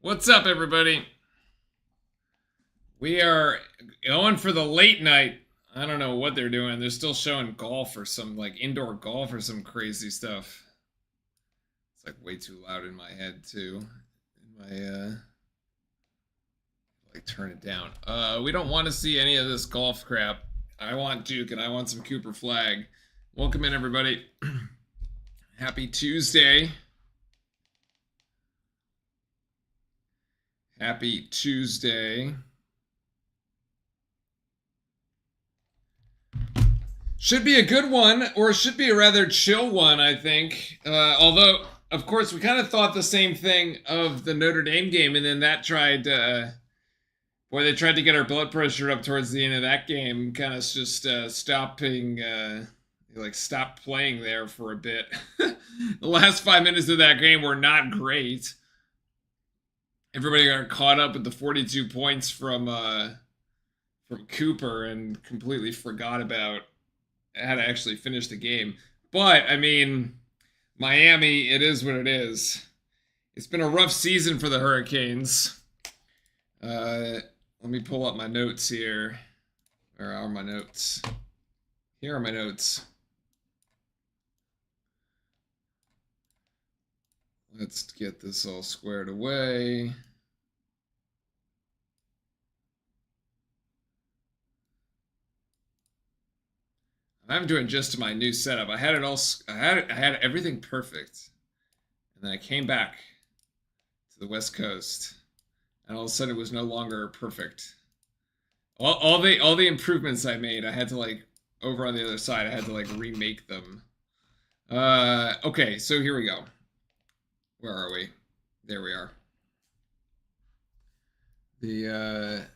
What's up, everybody? We are going for the late night. I don't know what they're doing. They're still showing golf or some like indoor golf or some crazy stuff. It's like way too loud in my head too. In my like turn it down. We don't want to see any of this golf crap. I want Duke and I want some Cooper flag. Welcome in, everybody. Happy Tuesday. Happy Tuesday. Should be a good one, or should be a rather chill one, I think. Although, of course, we kind of thought the same thing of the Notre Dame game, and then that tried, boy, they tried to get our blood pressure up towards the end of that game, kind of just stopping, stopped playing there for a bit. The last 5 minutes of that game were not great. Everybody got caught up with the 42 points from Cooper and completely forgot about how to actually finish the game. But, I mean, Miami, it is what it is. It's been a rough season for the Hurricanes. Let me pull up my notes here. Where are my notes? Here are my notes. Let's get this all squared away. I'm doing just my new setup. I had it all. I had everything perfect, and then I came back to the West Coast, and all of a sudden it was no longer perfect. All the improvements I made, I had to like over on the other side. I had to like remake them. Okay, so here we go. Where are we? There we are. The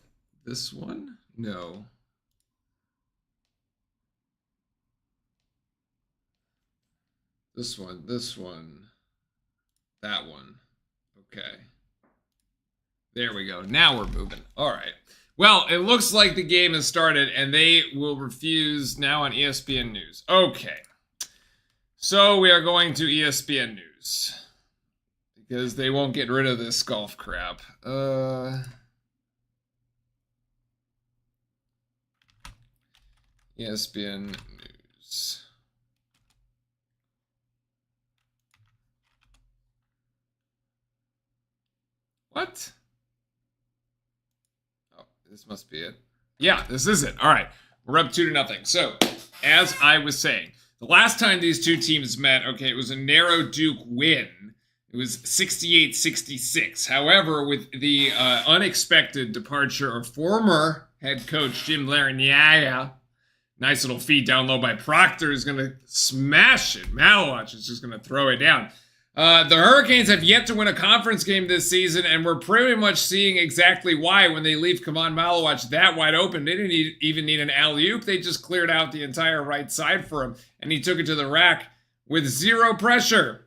this one? No. This one, that one. Okay. There we go. Now we're moving. All right. Well, it looks like the game has started and they will refuse now on ESPN News. Okay. So we are going to ESPN News. Because they won't get rid of this golf crap. ESPN News. What? Oh, this must be it. Yeah, this is it. All right. We're up 2-0. So, as I was saying, the last time these two teams met, okay, it was a narrow Duke win. It was 68-66. However, with the unexpected departure of former head coach Jim Larranaga, nice little feed down low by Proctor is going to smash it. Malawach is just going to throw it down. The Hurricanes have yet to win a conference game this season, and we're pretty much seeing exactly why when they leave Kaman Malawach that wide open. They didn't even need an alley-oop. They just cleared out the entire right side for him, and he took it to the rack with zero pressure.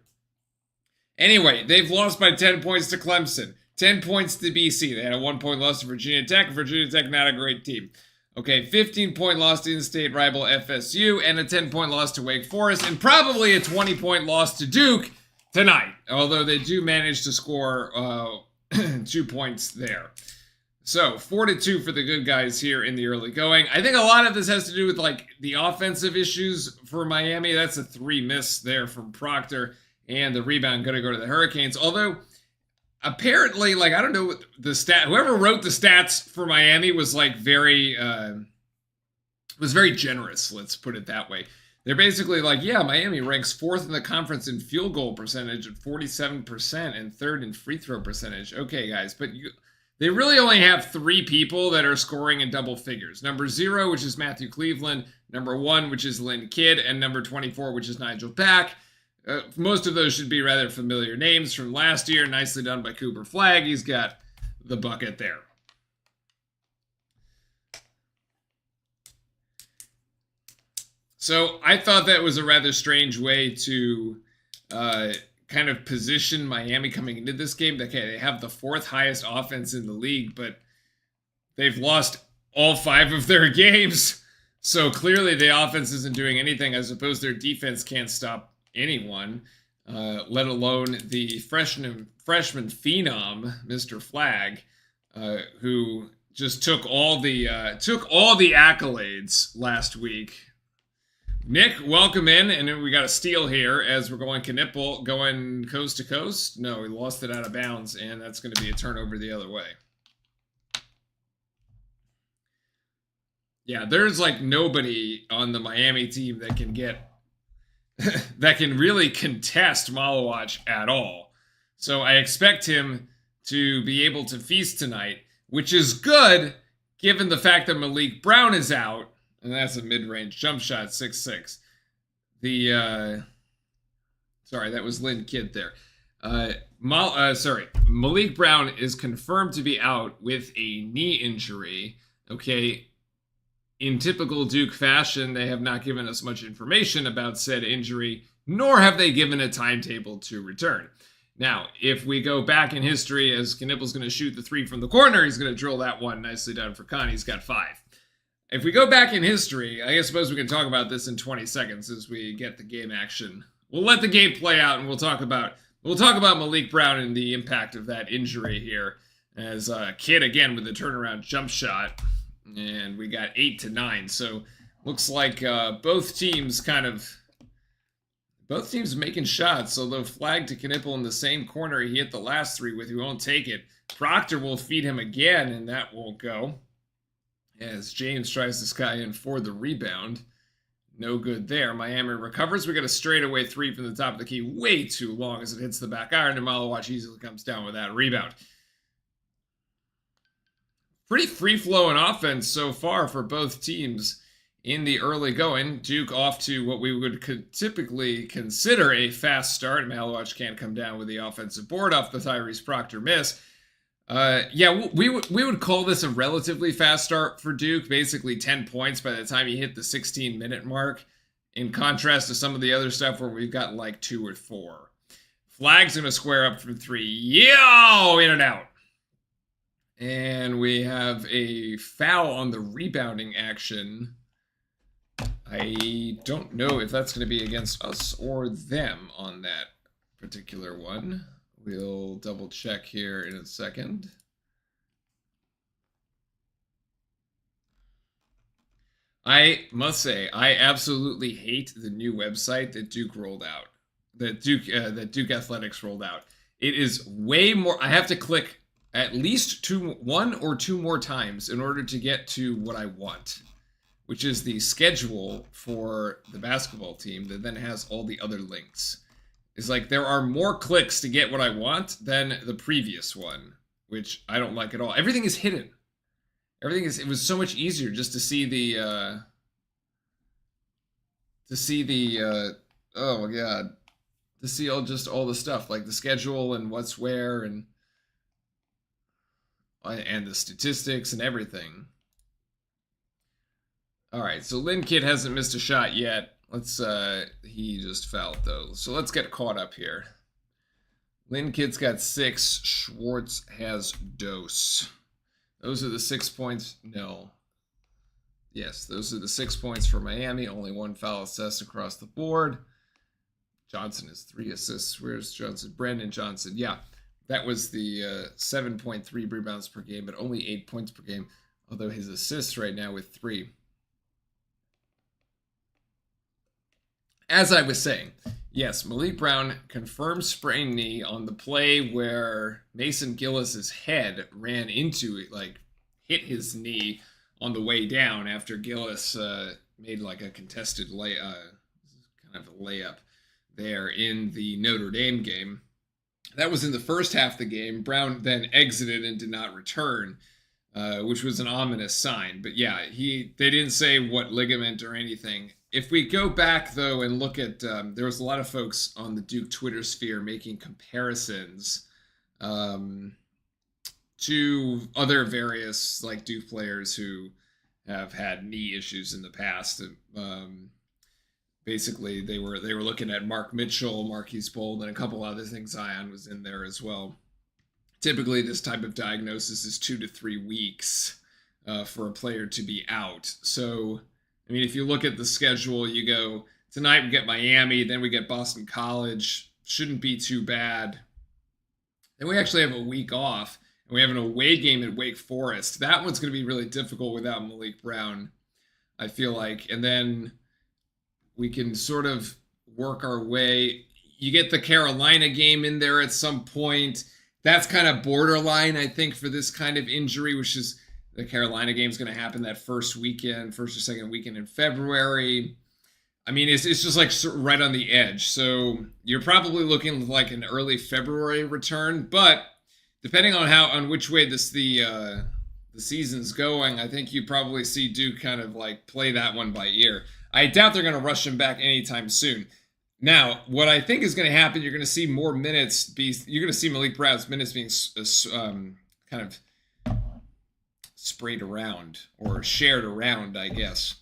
Anyway, they've lost by 10 points to Clemson, 10 points to BC. They had a 1-point loss to Virginia Tech. Virginia Tech, not a great team. Okay, 15-point loss to in-state rival FSU, and a 10-point loss to Wake Forest, and probably a 20-point loss to Duke tonight, although they do manage to score 2 points there. So, 4-2 for the good guys here in the early going. I think a lot of this has to do with, like, the offensive issues for Miami. That's a 3 miss there from Proctor. And the rebound going to go to the Hurricanes. Although, apparently, like, I don't know what the whoever wrote the stats for Miami was, like, very generous, let's put it that way. They're basically like, yeah, Miami ranks 4th in the conference in field goal percentage at 47% and 3rd in free throw percentage. Okay, guys, but they really only have 3 people that are scoring in double figures. Number 0, which is Matthew Cleveland. Number 1, which is Lynn Kidd. And number 24, which is Nigel Pack. Most of those should be rather familiar names from last year. Nicely done by Cooper Flag. He's got the bucket there. So I thought that was a rather strange way to kind of position Miami coming into this game. Okay, they have the 4th highest offense in the league, but they've lost all 5 of their games. So clearly the offense isn't doing anything. I suppose their defense can't stop anyone. let alone the freshman phenom, Mr. Flag, who just took all the accolades last week. Nick, welcome in, and then we got a steal here as we're going Knipple, going coast to coast. No, we lost it out of bounds, and that's going to be a turnover the other way. Yeah, there's like nobody on the Miami team that can get that can really contest Malawach at all. So I expect him to be able to feast tonight, which is good given the fact that Malik Brown is out. And that's a mid-range jump shot, 6'6". Sorry, that was Lynn Kidd there. Malik Brown is confirmed to be out with a knee injury. Okay, in typical Duke fashion, they have not given us much information about said injury, nor have they given a timetable to return. Now, if we go back in history, as Knipple's going to shoot the 3 from the corner, he's going to drill that one nicely down for Connie. He's got 5. If we go back in history, I suppose we can talk about this in 20 seconds as we get the game action. We'll let the game play out, and we'll talk about Malik Brown and the impact of that injury here. As Kidd again with the turnaround jump shot, and we got 8-9. So looks like both teams making shots. Although Flag to Knipple in the same corner he hit the last 3 with, he won't take it. Proctor will feed him again, and that won't go. As James tries to sky in for the rebound. No good there. Miami recovers. We got a straightaway 3 from the top of the key. Way too long as it hits the back iron, and Malawach easily comes down with that rebound. Pretty free-flowing offense so far for both teams in the early going. Duke off to what we would typically consider a fast start. Malawach can't come down with the offensive board off the Tyrese Proctor miss. We would call this a relatively fast start for Duke, basically 10 points by the time you hit the 16-minute mark, in contrast to some of the other stuff where we've got like 2 or 4. Flag's going to square up from 3. Yo! In and out. And we have a foul on the rebounding action. I don't know if that's going to be against us or them on that particular one. We'll double check here in a second. I must say, I absolutely hate the new website that Duke rolled out. That Duke Athletics rolled out. It is way more. I have to click at least 1 or 2 more times in order to get to what I want, which is the schedule for the basketball team that then has all the other links. It's like there are more clicks to get what I want than the previous one, which I don't like at all. Everything is hidden. It was so much easier just to see the oh my god, to see all the stuff, like the schedule and what's where and the statistics and everything. All right, so Lynn Kidd hasn't missed a shot yet. He just fouled though. So let's get caught up here. Lynn Kidd's got 6. Schwartz has dose. Those are the 6 points. No. Yes, those are the 6 points for Miami. Only 1 foul assessed across the board. Johnson has 3 assists. Where's Johnson? Brandon Johnson. Yeah, that was the 7.3 rebounds per game, but only 8 points per game. Although his assists right now with 3. As I was saying, yes, Malik Brown confirmed sprained knee on the play where Mason Gillis's head ran into it, like hit his knee on the way down after Gillis made like a contested layup there in the Notre Dame game. That was in the first half of the game. Brown then exited and did not return, which was an ominous sign. But yeah, they didn't say what ligament or anything. If we go back, though, and look at, there was a lot of folks on the Duke Twitter sphere making comparisons to other various, like, Duke players who have had knee issues in the past. Basically, they were looking at Mark Mitchell, Marquise Bold, and a couple other things. Zion was in there as well. Typically, this type of diagnosis is 2 to 3 weeks for a player to be out. So, I mean, if you look at the schedule, you go, tonight we get Miami, then we get Boston College, shouldn't be too bad. Then we actually have a week off, and we have an away game at Wake Forest. That one's going to be really difficult without Malik Brown, I feel like. And then we can sort of work our way. You get the Carolina game in there at some point. That's kind of borderline, I think, for this kind of injury, which is the Carolina game is going to happen that first or second weekend in February. I mean, it's just like right on the edge. So you're probably looking like an early February return, but depending on which way the season's going, I think you probably see Duke kind of like play that one by ear. I doubt they're going to rush him back anytime soon. Now, what I think is going to happen, you're going to see more minutes you're going to see Malik Brown's minutes being kind of sprayed around or shared around, I guess.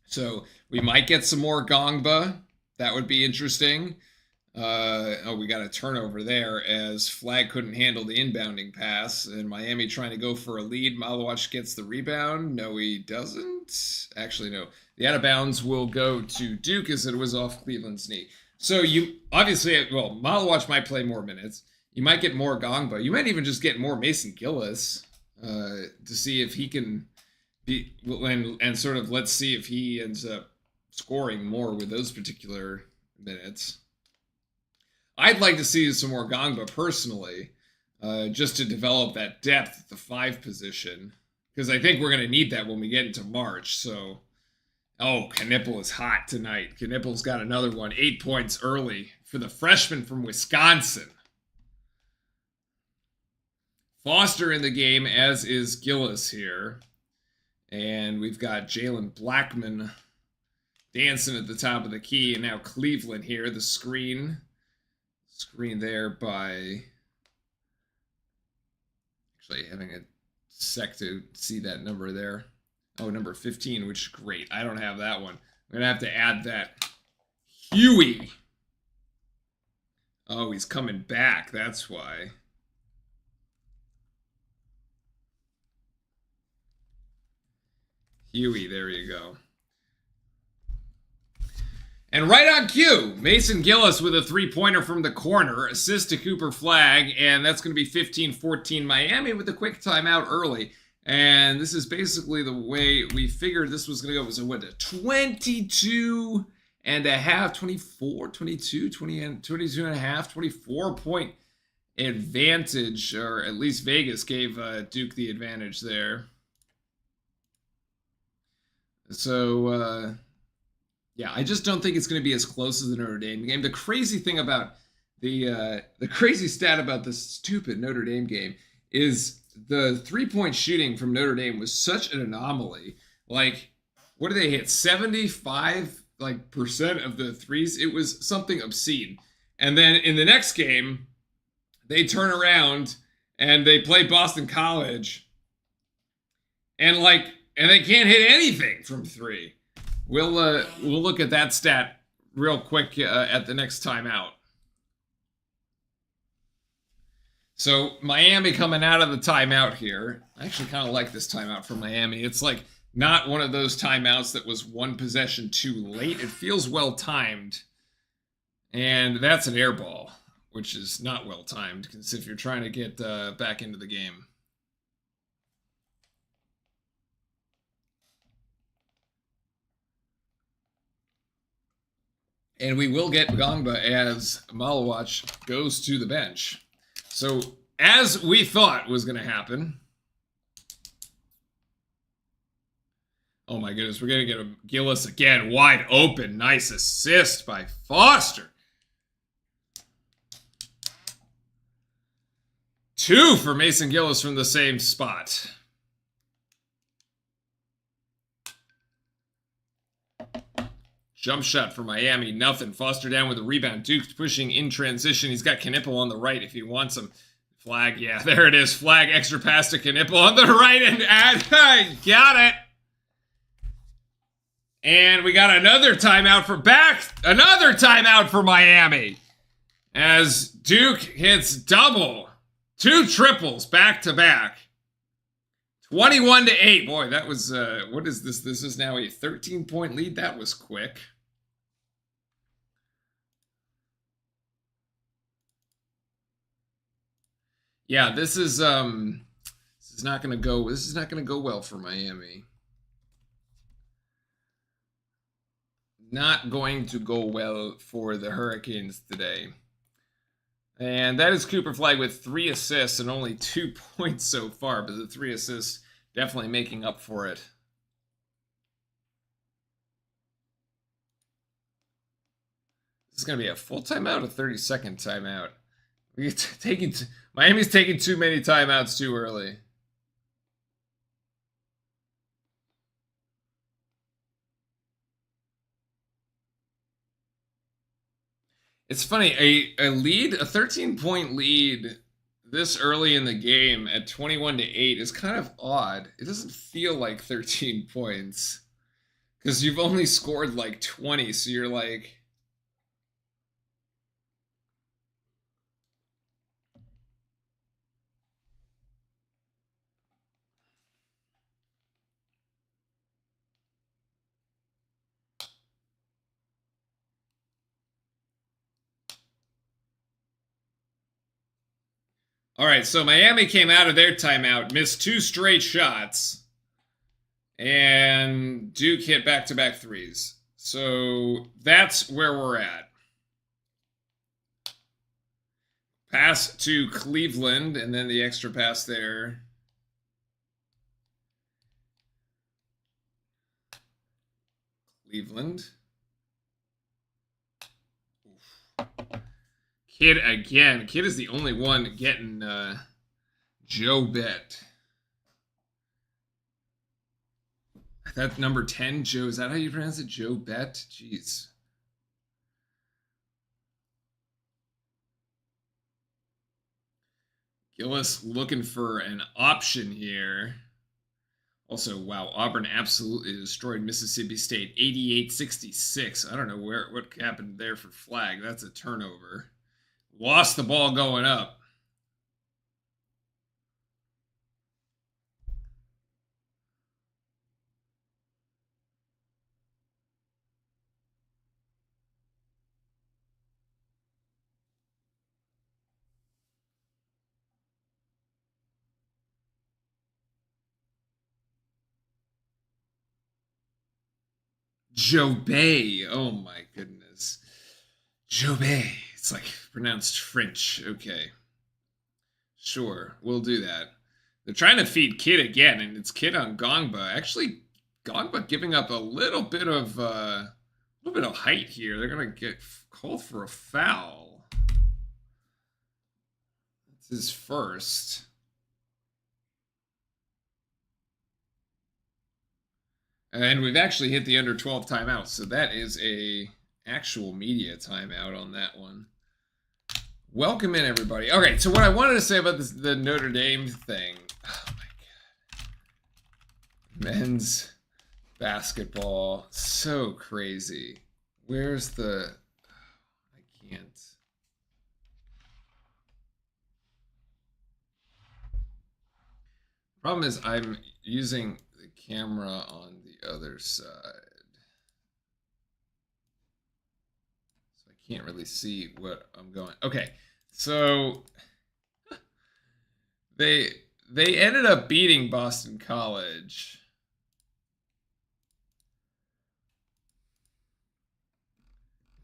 So we might get some more Gongba. That would be interesting. We got a turnover there as Flag couldn't handle the inbounding pass, and Miami trying to go for a lead. Malawach gets the rebound. No, he doesn't. Actually, no. The out of bounds will go to Duke as it was off Cleveland's knee. So you obviously, Malawach might play more minutes. You might get more Gongba. You might even just get more Mason Gillis to see if he can be, and sort of let's see if he ends up scoring more with those particular minutes. I'd like to see some more Gongba personally, just to develop that depth at the 5 position, because I think we're going to need that when we get into March. So, Knipple is hot tonight. Knipple's got another one, 8 points early for the freshman from Wisconsin. Foster in the game, as is Gillis here. And we've got Jalen Blackman dancing at the top of the key, and now Cleveland here, the screen there by actually having a sec to see that number there. Number 15, which is great. I don't have that one. I'm going to have to add that. Huey. Oh, he's coming back. That's why. Huey, there you go. And right on cue, Mason Gillis with a 3-pointer from the corner, assist to Cooper Flag, and that's going to be 15-14 Miami with a quick timeout early. And this is basically the way we figured this was going to go. It was a 22 and a half, 24, 22, 20, 22 and a half, 24-point advantage, or at least Vegas gave Duke the advantage there. So, yeah, I just don't think it's going to be as close as the Notre Dame game. The crazy thing about the crazy stat about this stupid Notre Dame game is the 3-point shooting from Notre Dame was such an anomaly. Like, what did they hit? 75% of the threes. It was something obscene. And then in the next game, they turn around and they play Boston College, and they can't hit anything from 3. We'll look at that stat real quick at the next timeout. So Miami coming out of the timeout here. I actually kind of like this timeout for Miami. It's like not one of those timeouts that was one possession too late. It feels well timed, and that's an air ball, which is not well timed because if you're trying to get back into the game. And we will get Gongba as Malawach goes to the bench. So, as we thought was going to happen. Oh my goodness, we're going to get a Gillis again, wide open. Nice assist by Foster. 2 for Mason Gillis from the same spot. Jump shot for Miami, nothing. Foster down with a rebound. Duke's pushing in transition. He's got Knipple on the right if he wants him. Flag, yeah, there it is. Flag, extra pass to Knipple on the right, and I got it. And we got another timeout for Miami. As Duke hits double. 2 triples back to back. 21-8. Boy, that was, what is this? This is now a 13-point lead. That was quick. Yeah, this is not gonna go. This is not gonna go well for Miami. Not going to go well for the Hurricanes today. And that is Cooper Flagg with 3 assists and only 2 points so far, but the 3 assists definitely making up for it. This is going to be a full timeout, a 30-second timeout. Miami's taking too many timeouts too early. It's funny, a 13-point lead this early in the game at 21-8 is kind of odd. It doesn't feel like 13 points because you've only scored like 20, so you're like, all right, so Miami came out of their timeout, missed 2 straight shots, and Duke hit back-to-back threes. So that's where we're at. Pass to Cleveland, and then the extra pass there. Cleveland. Oof. Kid again. Kid is the only one getting Joe Bet. That number 10, Joe. Is that how you pronounce it? Joe Bet? Jeez. Gillis looking for an option here. Also, wow, Auburn absolutely destroyed Mississippi State 88-66. I don't know what happened there for Flagg. That's a turnover. Lost the ball going up. Jobay. Oh my goodness. Jobay. It's like pronounced French. Okay. Sure, we'll do that. They're trying to feed Kid again, and it's Kid on Gongba. Actually, Gongba giving up a little bit of height here. They're gonna get called for a foul. That's his first. And we've actually hit the under 12 timeout, so that is a actual media timeout on that one. Welcome in, everybody. Okay, so what I wanted to say about the Notre Dame thing. Oh, my God. Men's basketball. So crazy. Where's the... I can't... Problem is I'm using the camera on the other side. So I can't really see what I'm going. Okay, so they ended up beating Boston College.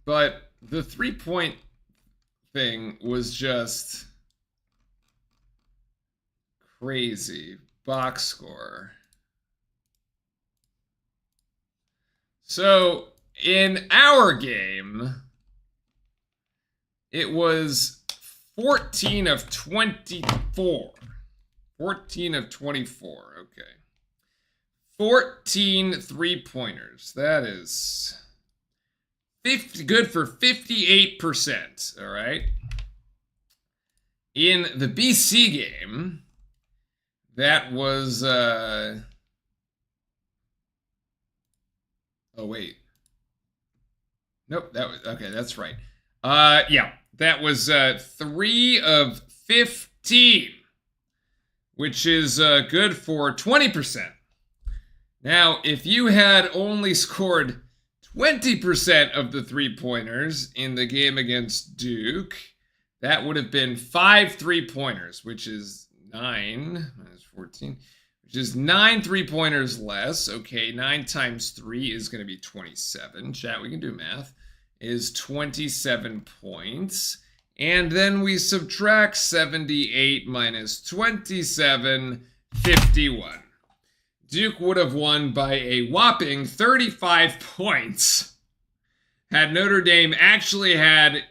But the 3-point thing was just crazy. Box score. So in our game, it was 14 of 24. 14 of 24. Okay. 14 3-pointers. That is 50, good for 58%. All right. In the BC game, that was oh wait. Nope, that was okay, that's right. Yeah, that was 3 of 15, which is good for 20%. Now, if you had only scored 20% of the 3-pointers in the game against Duke, That would have been 5 3-pointers, which is 9 minus 14, which is 9 3-pointers less. Okay, 9 times 3 is going to be 27. Chat, we can do math. Is 27 points. And then we subtract 78 minus 27, 51. Duke would have won by a whopping 35 points had Notre Dame actually had...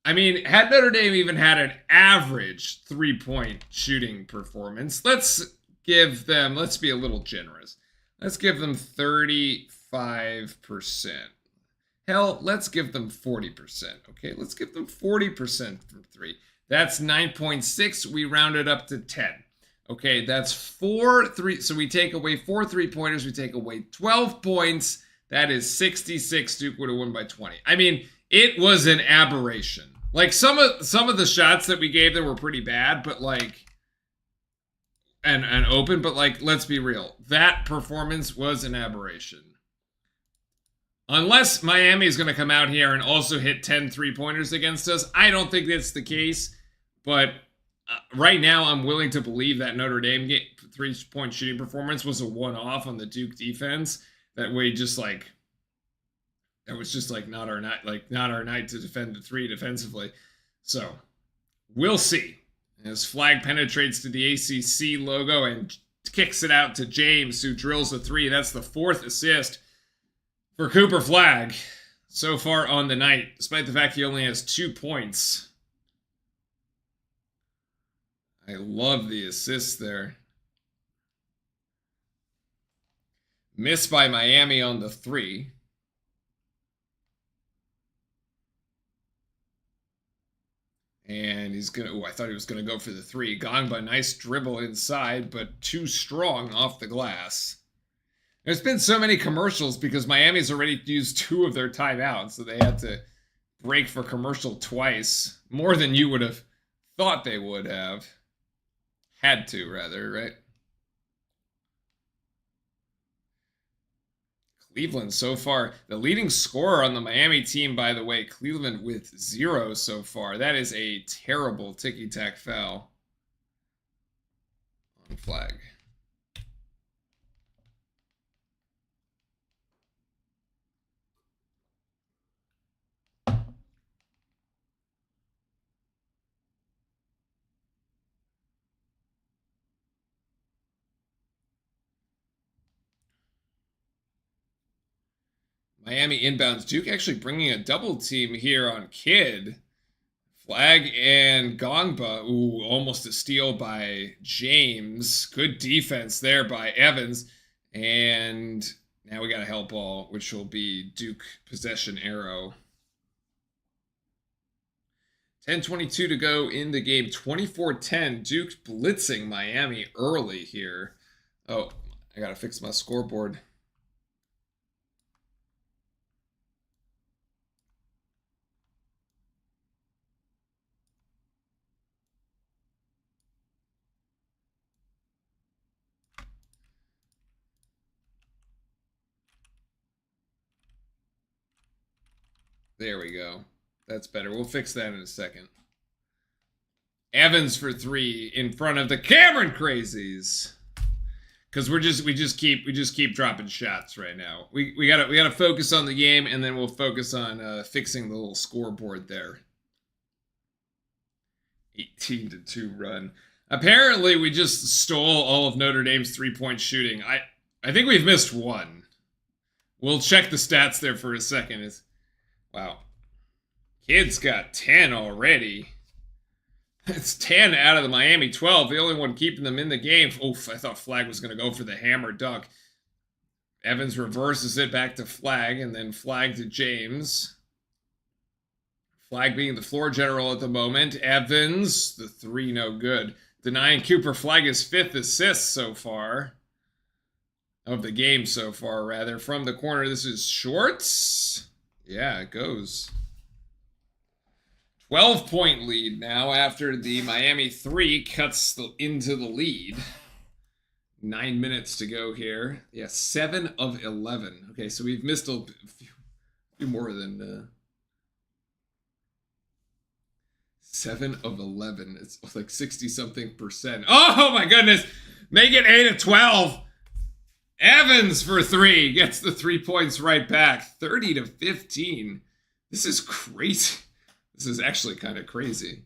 I mean, had Notre Dame even had an average 3-point shooting performance, let's give them... Let's be a little generous. Let's give them 35%. Hell, let's give them 40%. Okay, let's give them 40% from 3. That's 9.6. We round it up to 10. Okay, that's 4 3. So we take away 4 3-pointers. We take away 12 points. That is 66. Duke would have won by 20. I mean, it was an aberration. Like some of the shots that we gave them were pretty bad, but like and open, but like let's be real. That performance was an aberration. Unless Miami is going to come out here and also hit 10 3-pointers against us, I don't think that's the case. But right now, I'm willing to believe that Notre Dame 3-point shooting performance was a one-off on the Duke defense. That way, just like that was just like not our night to defend the 3 defensively. So we'll see. As Flag penetrates to the ACC logo and kicks it out to James, who drills a 3. That's the 4th assist for Cooper Flag so far on the night, despite the fact he only has 2 points. I love the assist there. Missed by Miami on the 3. And he's going to... I thought he was going to go for the 3. Gongba, nice dribble inside, but too strong off the glass. There's been so many commercials because Miami's already used 2 of their timeouts, so they had to break for commercial twice. More than you would have thought they would have. Had to, rather, right? Cleveland so far. The leading scorer on the Miami team, by the way, Cleveland with 0 so far. That is a terrible ticky-tack foul on Flag. Miami inbounds. Duke actually bringing a double team here on Kidd. Flag and Gongba. Ooh, almost a steal by James. Good defense there by Evans. And now we got a help ball, which will be Duke possession arrow. 10:22 to go in the game. 24-10. Duke blitzing Miami early here. Oh, I got to fix my scoreboard. There we go. That's better. We'll fix that in a second. Evans for 3 in front of the Cameron Crazies. Because we just keep dropping shots right now. We gotta focus on the game, and then we'll focus on fixing the little scoreboard there. 18-2 run. Apparently, we just stole all of Notre Dame's 3-point shooting. I think we've missed 1. We'll check the stats there for a second. Wow. Kid's got 10 already. It's 10 out of the Miami 12. The only one keeping them in the game. Oof, I thought Flag was going to go for the hammer dunk. Evans reverses it back to Flag, and then Flag to James. Flag being the floor general at the moment. Evans, the 3 no good. Denying Cooper Flag his 5th assist so far. Of the game so far, rather. From the corner, this is Shorts. Yeah, it goes. 12-point lead now after the Miami 3 cuts into the lead. 9 minutes to go here. Yeah, 7 of 11. Okay, so we've missed a few more than 7 of 11. It's like 60-something%. Oh my goodness. Make it 8 of 12. Evans for 3 gets the 3 points right back. 30 to 15. This is crazy. This is actually kind of crazy.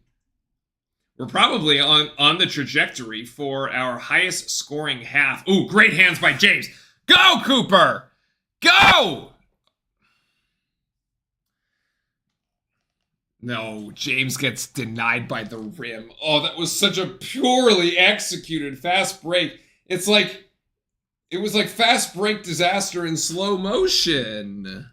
We're probably on the trajectory for our highest scoring half. Ooh, great hands by James. Go, Cooper! Go! No, James gets denied by the rim. Oh, that was such a purely executed fast break. It was like fast break disaster in slow motion.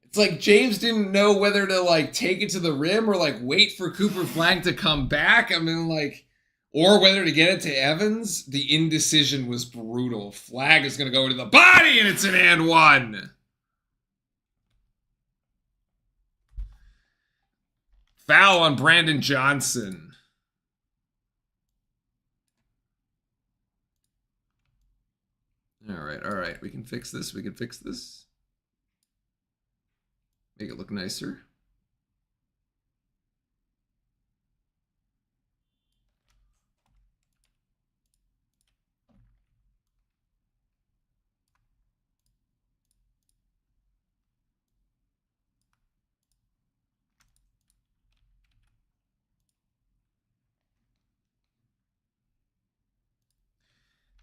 It's like James didn't know whether to like take it to the rim or like wait for Cooper Flag to come back. I mean, like, or whether to get it to Evans. The indecision was brutal. Flag is going to go to the body and it's an and one. Foul on Brandon Johnson. All right. We can fix this. Make it look nicer.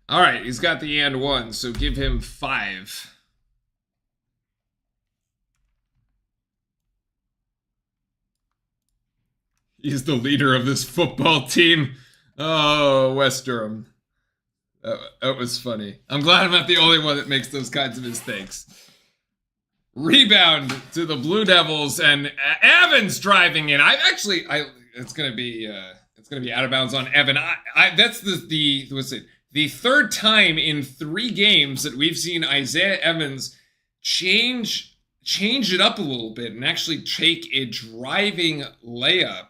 All right, he's got the and one, so give him 5. He's the leader of this football team. Oh, West Durham. That was funny. I'm glad I'm not the only one that makes those kinds of mistakes. Rebound to the Blue Devils, and Evans driving in. It's gonna be out of bounds on Evan. That's the third time in 3 games that we've seen Isaiah Evans change it up a little bit and actually take a driving layup.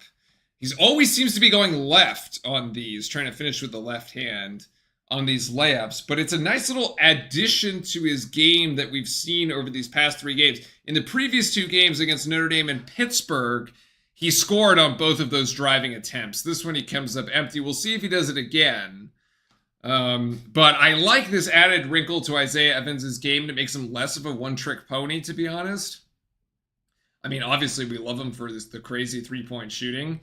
He always seems to be going left on these, trying to finish with the left hand on these layups, but it's a nice little addition to his game that we've seen over these past 3 games. In the previous 2 games against Notre Dame and Pittsburgh, he scored on both of those driving attempts. This one he comes up empty. We'll see if he does it again. But I like this added wrinkle to Isaiah Evans' game that makes him less of a one-trick pony, to be honest. I mean, obviously we love him for the crazy 3-point shooting,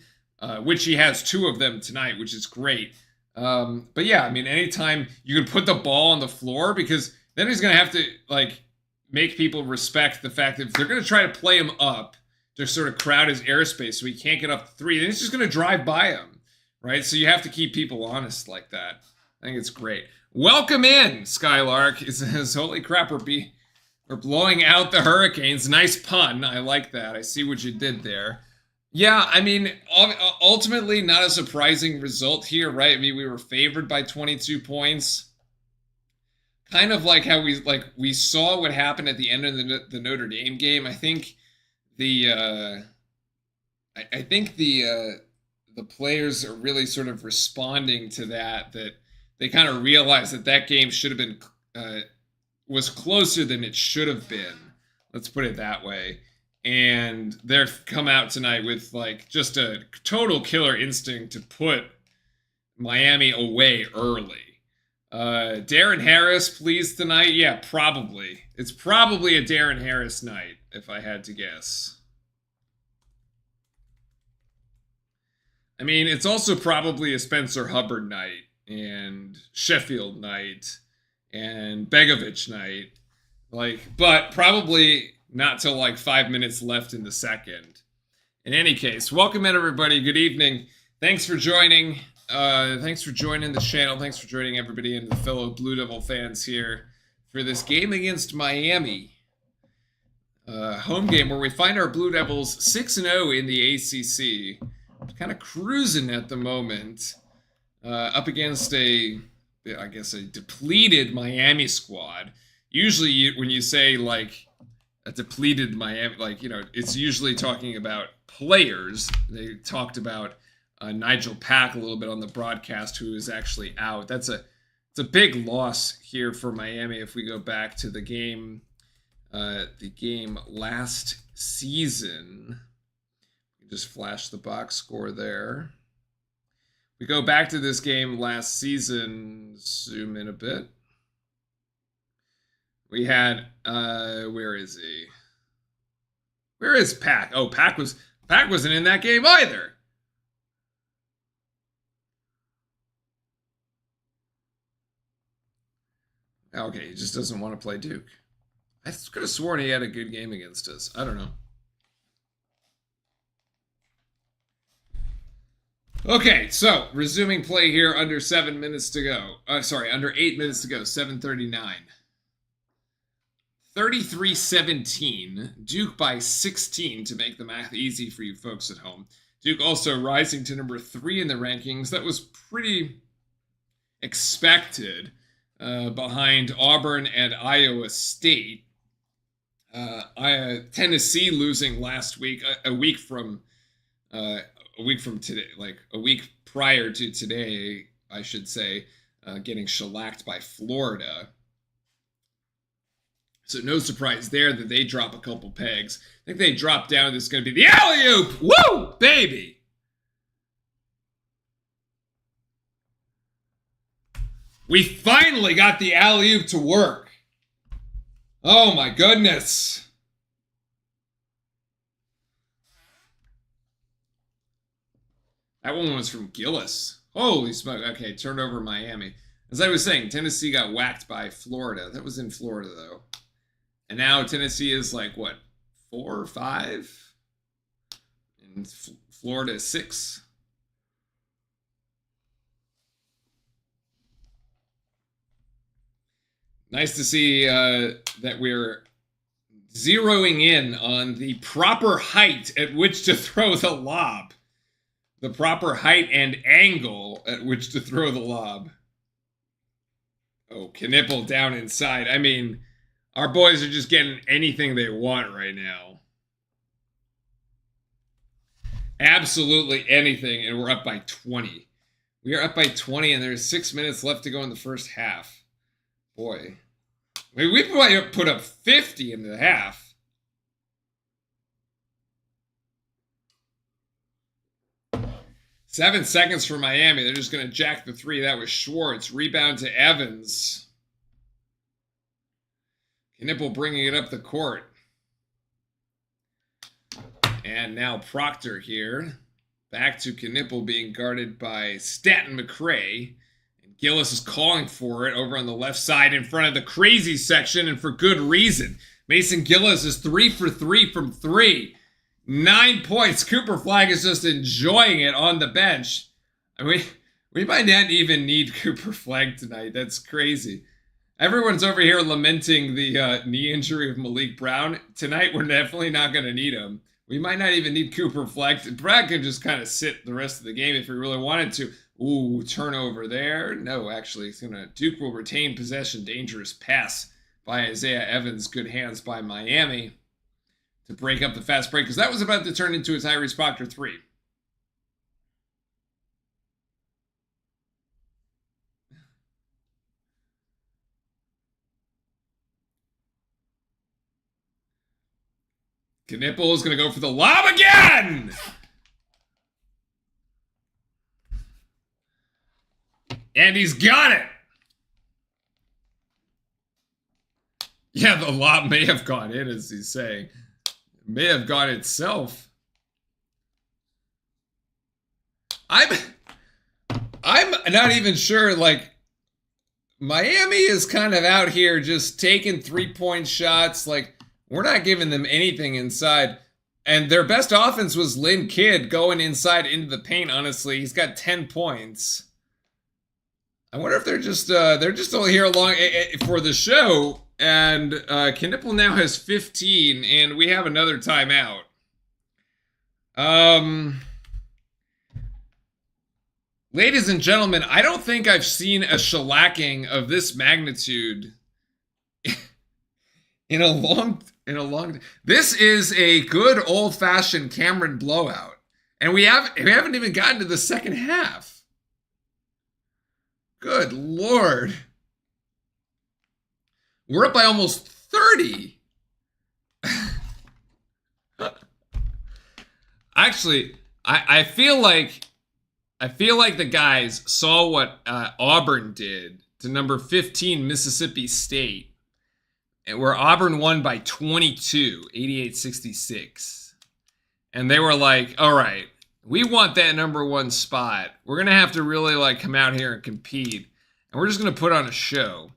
which he has 2 of them tonight, which is great. But yeah, I mean, anytime you can put the ball on the floor, because then he's going to have to like make people respect the fact that if they're going to try to play him up to sort of crowd his airspace so he can't get up the 3, then he's just going to drive by him, right? So you have to keep people honest like that. I think it's great. Welcome in, Skylark. It says, holy crap, we're blowing out the Hurricanes. Nice pun. I like that. I see what you did there. Yeah, I mean, ultimately not a surprising result here, right? I mean, we were favored by 22 points. Kind of like how we saw what happened at the end of the Notre Dame game. I think the players are really sort of responding to that they kind of realized that game should have been was closer than it should have been. Let's put it that way. And they've come out tonight with like just a total killer instinct to put Miami away early. Darren Harris, please, tonight? Yeah, probably. It's probably a Darren Harris night, if I had to guess. I mean, it's also probably a Spencer Hubbard night, and Sheffield night, and Begovic night. But probably not till like 5 minutes left in the second. In any case, welcome in, everybody. Good evening. Thanks for joining. Thanks for joining the channel. Thanks for joining everybody and the fellow Blue Devil fans here for this game against Miami. Home game where we find our Blue Devils 6-0 in the ACC. Kind of cruising at the moment. Up against a depleted Miami squad. Usually when you say like a depleted Miami, it's usually talking about players. They talked about Nigel Pack a little bit on the broadcast, who is actually out. It's a big loss here for Miami if we go back to the game last season. Just flash the box score there. We go back to this game last season. Zoom in a bit. We had where is he? Where is Pack? Oh, Pack wasn't in that game either. Okay, he just doesn't want to play Duke. I could have sworn he had a good game against us. I don't know. Okay, so resuming play here under 7 minutes to go. Under 8 minutes to go. 7:39. 33-17. Duke by 16 to make the math easy for you folks at home. Duke also rising to number 3 in the rankings. That was pretty expected behind Auburn and Iowa State. Tennessee losing last week, a week from today, like a week prior to today, I should say, getting shellacked by Florida. So no surprise there that they drop a couple pegs. I think they drop down. This is going to be the alley-oop. Woo, baby! We finally got the alley-oop to work. Oh my goodness. That one was from Gillis. Holy smoke. Okay, turnover Miami. As I was saying, Tennessee got whacked by Florida. That was in Florida, though. And now Tennessee is like, what, 4 or 5? And Florida is 6. Nice to see that we're zeroing in on the proper height at which to throw the lob. The proper height and angle at which to throw the lob. Oh, Knipple down inside. I mean, our boys are just getting anything they want right now. Absolutely anything, and we're up by 20. We are up by 20, and there's 6 minutes left to go in the first half. Boy. We probably put up 50 in the half. Seven seconds for Miami. They're just going to jack the 3. That was Schwartz. Rebound to Evans. Knipple bringing it up the court. And now Proctor here. Back to Knipple being guarded by Staten McRae. And Gillis is calling for it over on the left side in front of the crazy section, and for good reason. Mason Gillis is 3 for 3 from 3. 9 points. Cooper Flagg is just enjoying it on the bench. I mean, we might not even need Cooper Flagg tonight. That's crazy. Everyone's over here lamenting the knee injury of Malik Brown. Tonight, we're definitely not going to need him. We might not even need Cooper Flagg. Brad can just kind of sit the rest of the game if he really wanted to. Ooh, turnover there. No, actually, Duke will retain possession. Dangerous pass by Isaiah Evans. Good hands by Miami to break up the fast break, because that was about to turn into a Tyrese Proctor 3. Knipple is going to go for the lob again! And he's got it! Yeah, the lob may have gone in, as he's saying. It may have gone itself. I'm not even sure, like, Miami is kind of out here just taking 3-point shots. Like, we're not giving them anything inside. And their best offense was Lynn Kidd going inside into the paint, honestly. He's got 10 points. I wonder if they're just only here along for the show. And Knipple now has 15, and we have another timeout. Ladies and gentlemen, I don't think I've seen a shellacking of this magnitude in a long. This is a good old-fashioned Cameron blowout, and we haven't even gotten to the second half. Good Lord. We're up by almost 30. Actually, I feel like the guys saw what Auburn did to number 15 Mississippi State, and where Auburn won by 22, 88-66. And they were like, all right, we want that number one spot. We're going to have to really like come out here and compete. And we're just going to put on a show.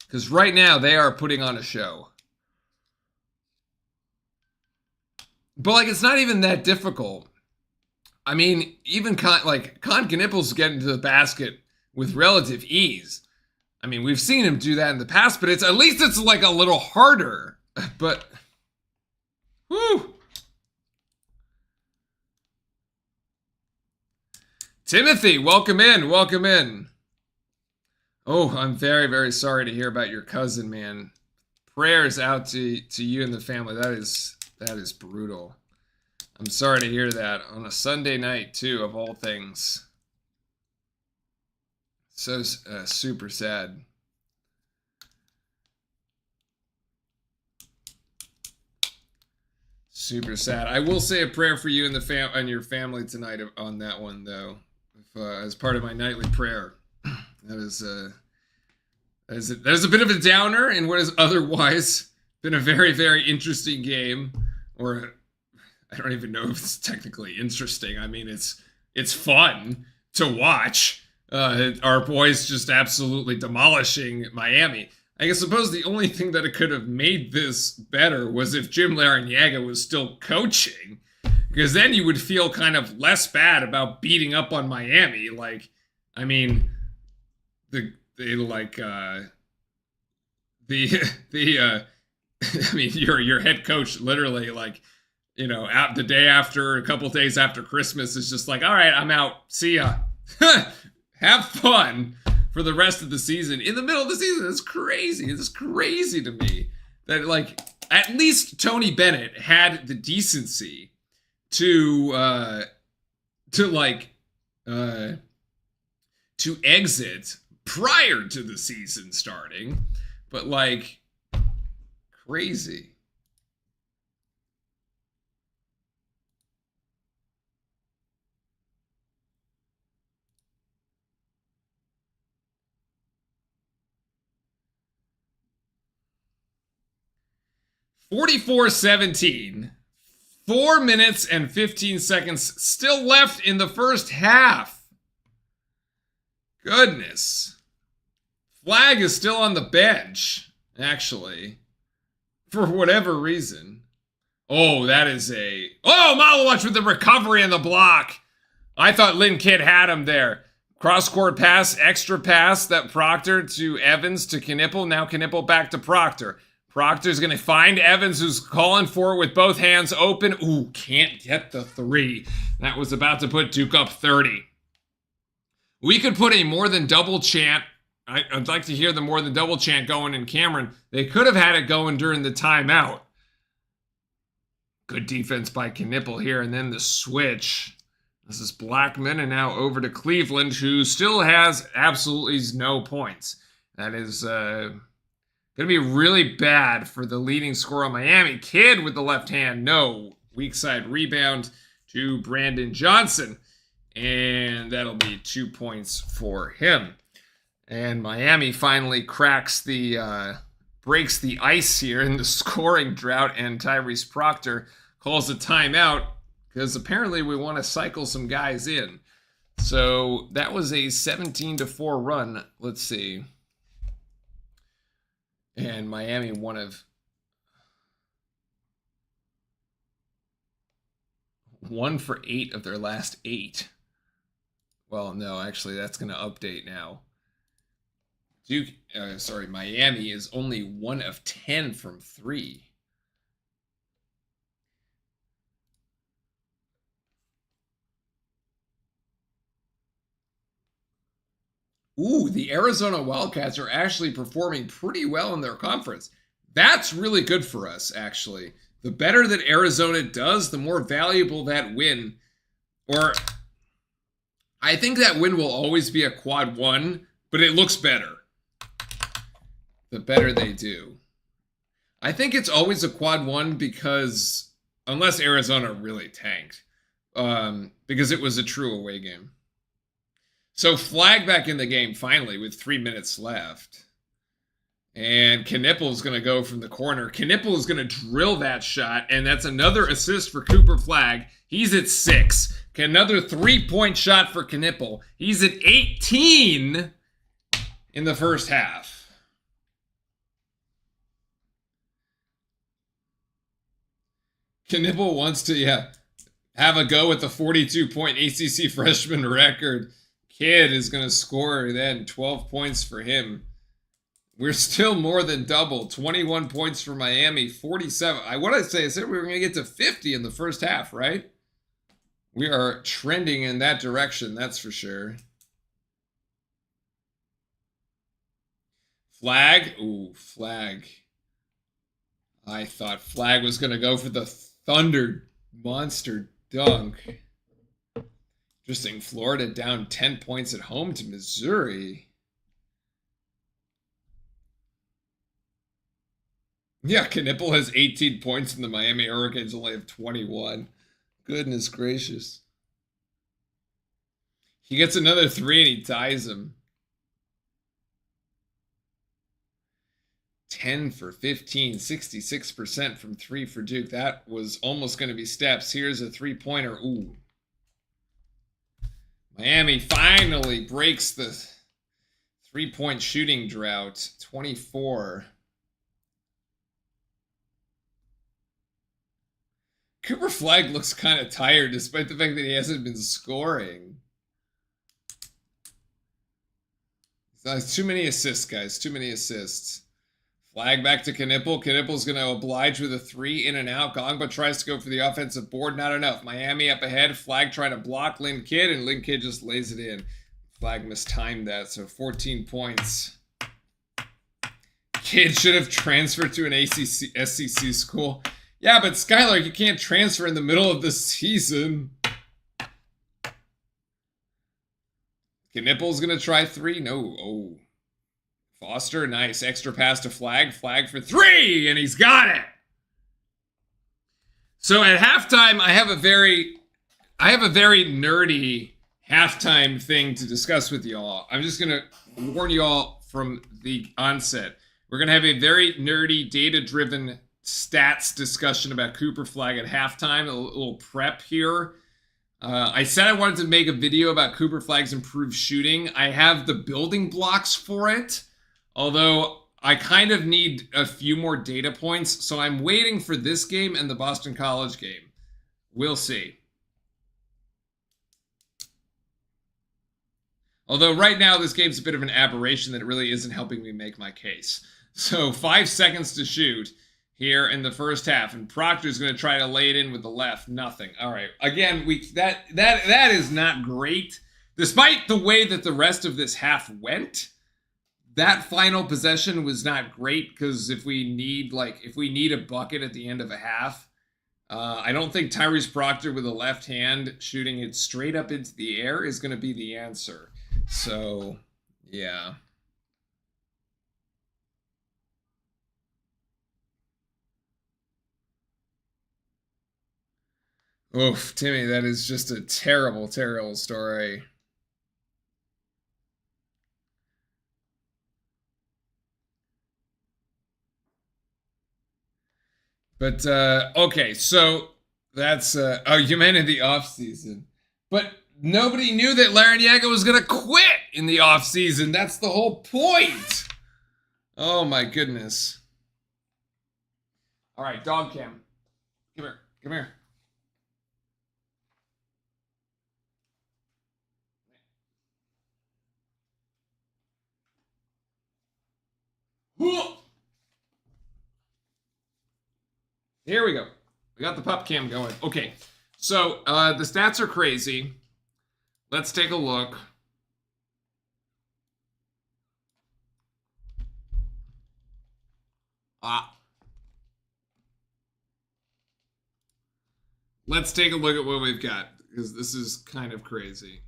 Because right now they are putting on a show. But like, it's not even that difficult. I mean, even Con Knippel's getting to the basket with relative ease. I mean, we've seen him do that in the past, but at least it's like a little harder. But, whew. Timothy, welcome in, welcome in. Oh, I'm very, very sorry to hear about your cousin, man. Prayers out to you and the family. That is brutal. I'm sorry to hear that on a Sunday night, too, of all things. So super sad. Super sad. I will say a prayer for you and and your family tonight on that one, though, as part of my nightly prayer. That is a bit of a downer in what has otherwise been a very, very interesting game. Or I don't even know if it's technically interesting. I mean, it's fun to watch. Our boys just absolutely demolishing Miami. I suppose the only thing that it could have made this better was if Jim Larranaga was still coaching, because then you would feel kind of less bad about beating up on Miami. Like, I mean, I mean, your head coach literally, like, you know, out the day after, a couple days after Christmas, is just like, all right, I'm out. See ya. Have fun for the rest of the season. In the middle of the season, it's crazy. It's crazy to me that, like, at least Tony Bennett had the decency to exit prior to the season starting. But, like, crazy. (44-17). 4 minutes and 15 seconds still left in the first half. Goodness. Flag is still on the bench, actually, for whatever reason. Oh, that is a... Oh, Malawatch with the recovery and the block. I thought Lynn Kidd had him there. Cross-court pass, extra pass, that Proctor to Evans to Knippel. Now Knippel back to Proctor. Proctor's going to find Evans, who's calling for it with both hands open. Ooh, can't get the three. That was about to put Duke up 30. We could put a more than double chant. I'd like to hear the more than double chant going in Cameron. They could have had it going during the timeout. Good defense by Knippel here, and then the switch. This is Blackman, and now over to Cleveland, who still has absolutely no points. That is going to be really bad for the leading scorer on Miami. Kidd with the left hand, no. Weak side rebound to Brandon Johnson, and that'll be 2 points for him. And Miami finally breaks the ice here in the scoring drought, and Tyrese Proctor calls a timeout because apparently we want to cycle some guys in. So that was a 17-4 run. Let's see. And Miami, one for 8 of their last 8. Well, no, actually, that's going to update now. Miami is only 1 of 10 from 3. Ooh, the Arizona Wildcats are actually performing pretty well in their conference. That's really good for us, actually. The better that Arizona does, the more valuable that win. Or, I think that win will always be a quad 1, but it looks better the better they do. I think it's always a quad 1 because, unless Arizona really tanked, because it was a true away game. So flag back in the game finally with 3 minutes left. And Knippel is going to go from the corner. Knippel is going to drill that shot, and that's another assist for Cooper Flagg. He's at 6. Another 3-point shot for Knippel. He's at 18 in the first half. Knippel wants to, have a go at the 42-point ACC freshman record. Kid is going to score then 12 points for him. We're still more than double. 21 points for Miami, 47. I said we were going to get to 50 in the first half, right? We are trending in that direction, that's for sure. Flagg. Ooh, Flagg. I thought Flagg was going to go for the Thunder monster dunk. Interesting. Florida down 10 points at home to Missouri. Yeah, Knippel has 18 points and the Miami Hurricanes only have 21. Goodness gracious. He gets another 3 and he ties him. 10 for 15, 66% from 3 for Duke. That was almost going to be steps. Here's a 3-pointer. Ooh. Miami finally breaks the 3-point shooting drought. 24. Cooper Flagg looks kind of tired despite the fact that he hasn't been scoring. Too many assists, guys. Too many assists. Flagg back to Knippel. Knippel's going to oblige with a 3 in and out. Gongba tries to go for the offensive board. Not enough. Miami up ahead. Flagg trying to block Lynn Kidd, and Lynn Kidd just lays it in. Flagg mistimed that, so 14 points. Kidd should have transferred to an SEC school. Yeah, but Skylar, you can't transfer in the middle of the season. Knippel's going to try 3. No. Oh. Foster, nice. Extra pass to Flagg. Flagg for 3, and he's got it. So at halftime, I have a very nerdy halftime thing to discuss with y'all. I'm just going to warn y'all from the onset. We're going to have a very nerdy, data-driven stats discussion about Cooper Flagg at halftime. A little prep here. I said I wanted to make a video about Cooper Flagg's improved shooting. I have the building blocks for it, although I kind of need a few more data points, so I'm waiting for this game and the Boston College game. We'll see. Although right now this game's a bit of an aberration that it really isn't helping me make my case. So 5 seconds to shoot here in the first half, and Proctor's going to try to lay it in with the left. Nothing. All right. Again, that is not great. Despite the way that the rest of this half went, that final possession was not great, because if we need a bucket at the end of a half, I don't think Tyrese Proctor with a left hand shooting it straight up into the air is going to be the answer. So, yeah. Oof, Timmy, that is just a terrible, terrible story. But, okay, so that's, oh, you meant in the offseason. But nobody knew that Larranaga was going to quit in the offseason. That's the whole point. Oh, my goodness. All right, dog cam. Come here. Come here. Here we go. We got the pup cam going. Okay, so the stats are crazy. Let's take a look. Let's take a look at what we've got, because this is kind of crazy.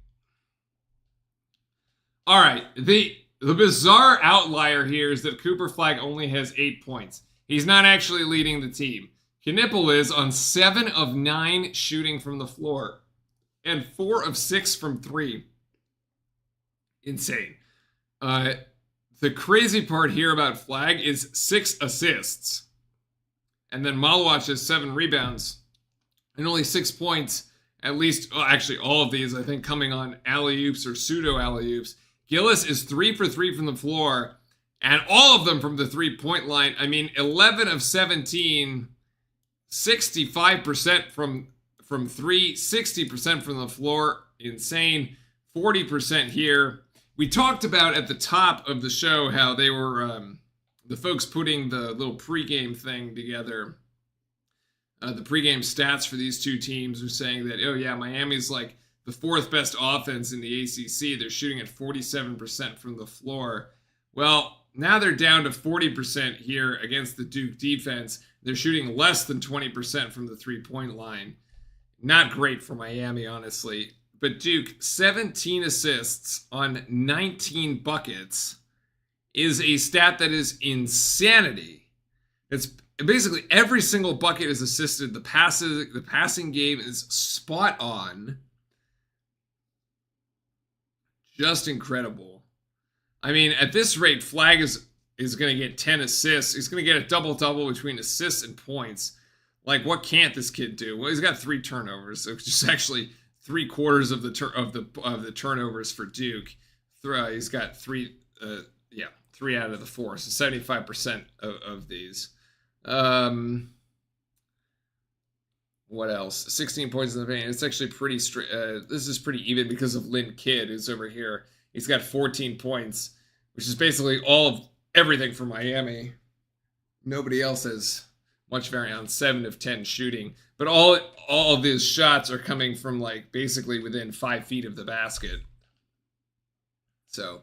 All right, the bizarre outlier here is that Cooper Flagg only has 8 points. He's not actually leading the team. Knippel is on 7 of 9 shooting from the floor. and 4 of 6 from 3. Insane. The crazy part here about Flag is 6 assists. And then Malawach has 7 rebounds and only 6 points. At least, well, actually, all of these, I think, coming on alley-oops or pseudo-alley-oops. Gillis is 3 for 3 from the floor, and all of them from the three-point line. I mean, 11 of 17, 65% from 3, 60% from the floor. Insane. 40% here. We talked about at the top of the show how they were, the folks putting the little pregame thing together. The pregame stats for these two teams are saying that, oh yeah, Miami's like the 4th best offense in the ACC. They're shooting at 47% from the floor. Well, now they're down to 40% here against the Duke defense. They're shooting less than 20% from the three-point line. Not great for Miami, honestly. But Duke, 17 assists on 19 buckets is a stat that is insanity. It's basically every single bucket is assisted. The passing game is spot on. Just incredible. I mean, at this rate, Flag is going to get 10 assists. He's going to get a double-double between assists and points. Like, what can't this kid do? Well, he's got 3 turnovers, which is actually 3/4 of the turnovers for Duke. He's got 3 out of the 4, so 75% of these. What else? 16 points in the paint. It's actually pretty straight. This is pretty even because of Lynn Kidd, who's over here. He's got 14 points, which is basically all of everything for Miami. Nobody else has much variant on 7 of 10 shooting, but all of these shots are coming from like basically within 5 feet of the basket. So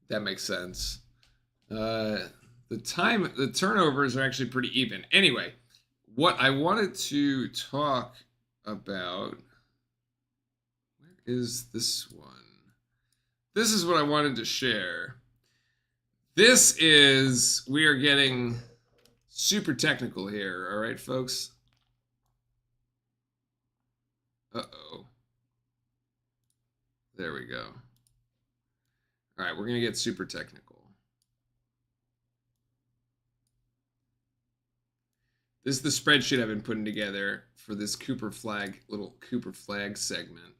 that makes sense. The turnovers are actually pretty even. Anyway, what I wanted to talk about, where is this one? This is what I wanted to share. We are getting super technical here, all right, folks? Uh-oh. There we go. All right, we're going to get super technical. This is the spreadsheet I've been putting together for this little Cooper Flag segment.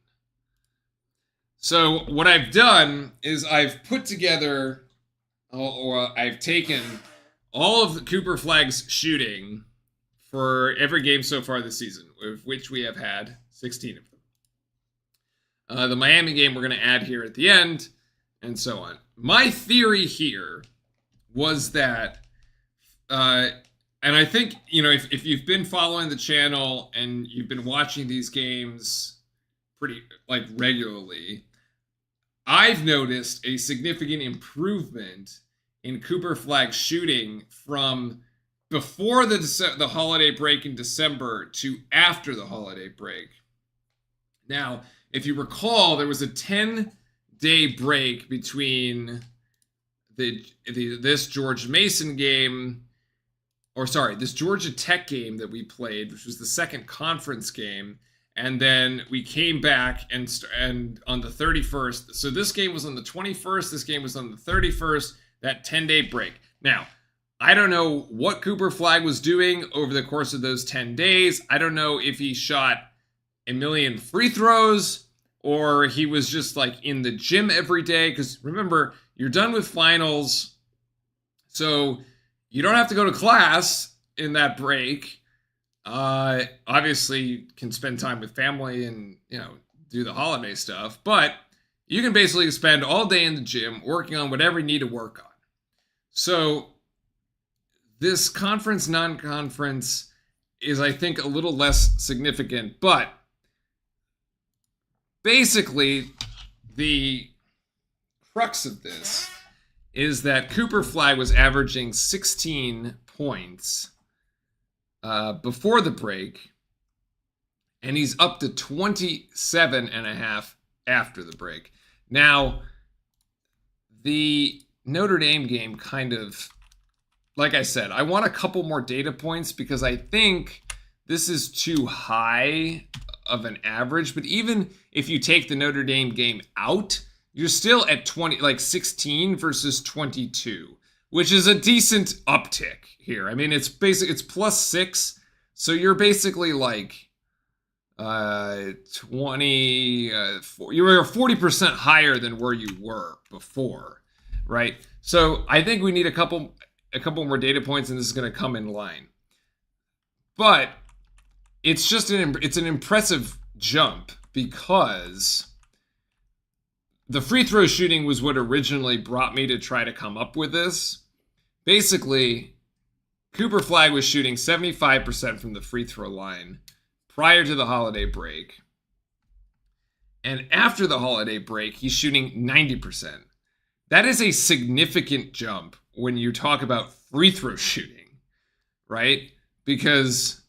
So what I've done is I've put together, or I've taken all of the Cooper Flag's shooting for every game so far this season, of which we have had 16 of them. The Miami game we're going to add here at the end, and so on. My theory here was that, and I think, you know, if you've been following the channel and you've been watching these games pretty, like, regularly, I've noticed a significant improvement in Cooper Flag shooting from before the holiday break in December to after the holiday break. Now, if you recall, there was a 10-day break between this George Mason game, this Georgia Tech game that we played, which was the second conference game, and then we came back and on the 31st. So this game was on the 21st. This game was on the 31st. That 10-day break. Now, I don't know what Cooper Flag was doing over the course of those 10 days. I don't know if he shot a million free throws or he was just like in the gym every day. Because remember, you're done with finals, so you don't have to go to class in that break. Obviously, you can spend time with family and, do the holiday stuff. But you can basically spend all day in the gym working on whatever you need to work on. So this conference, non-conference is, I think, a little less significant. But basically, the crux of this is that Cooper Flag was averaging 16 points before the break, and he's up to 27.5 after the break. Now, the Notre Dame game kind of, like I said, I want a couple more data points because I think this is too high of an average, but even if you take the Notre Dame game out, you're still at 16 versus 22, which is a decent uptick here. I mean, it's +6, so you're basically like 20, you were 40% higher than where you were before, right? So I think we need a couple more data points, and this is going to come in line. But it's just it's an impressive jump because the free throw shooting was what originally brought me to try to come up with this. Basically, Cooper Flagg was shooting 75% from the free throw line prior to the holiday break. And after the holiday break, he's shooting 90%. That is a significant jump when you talk about free throw shooting, right? Because,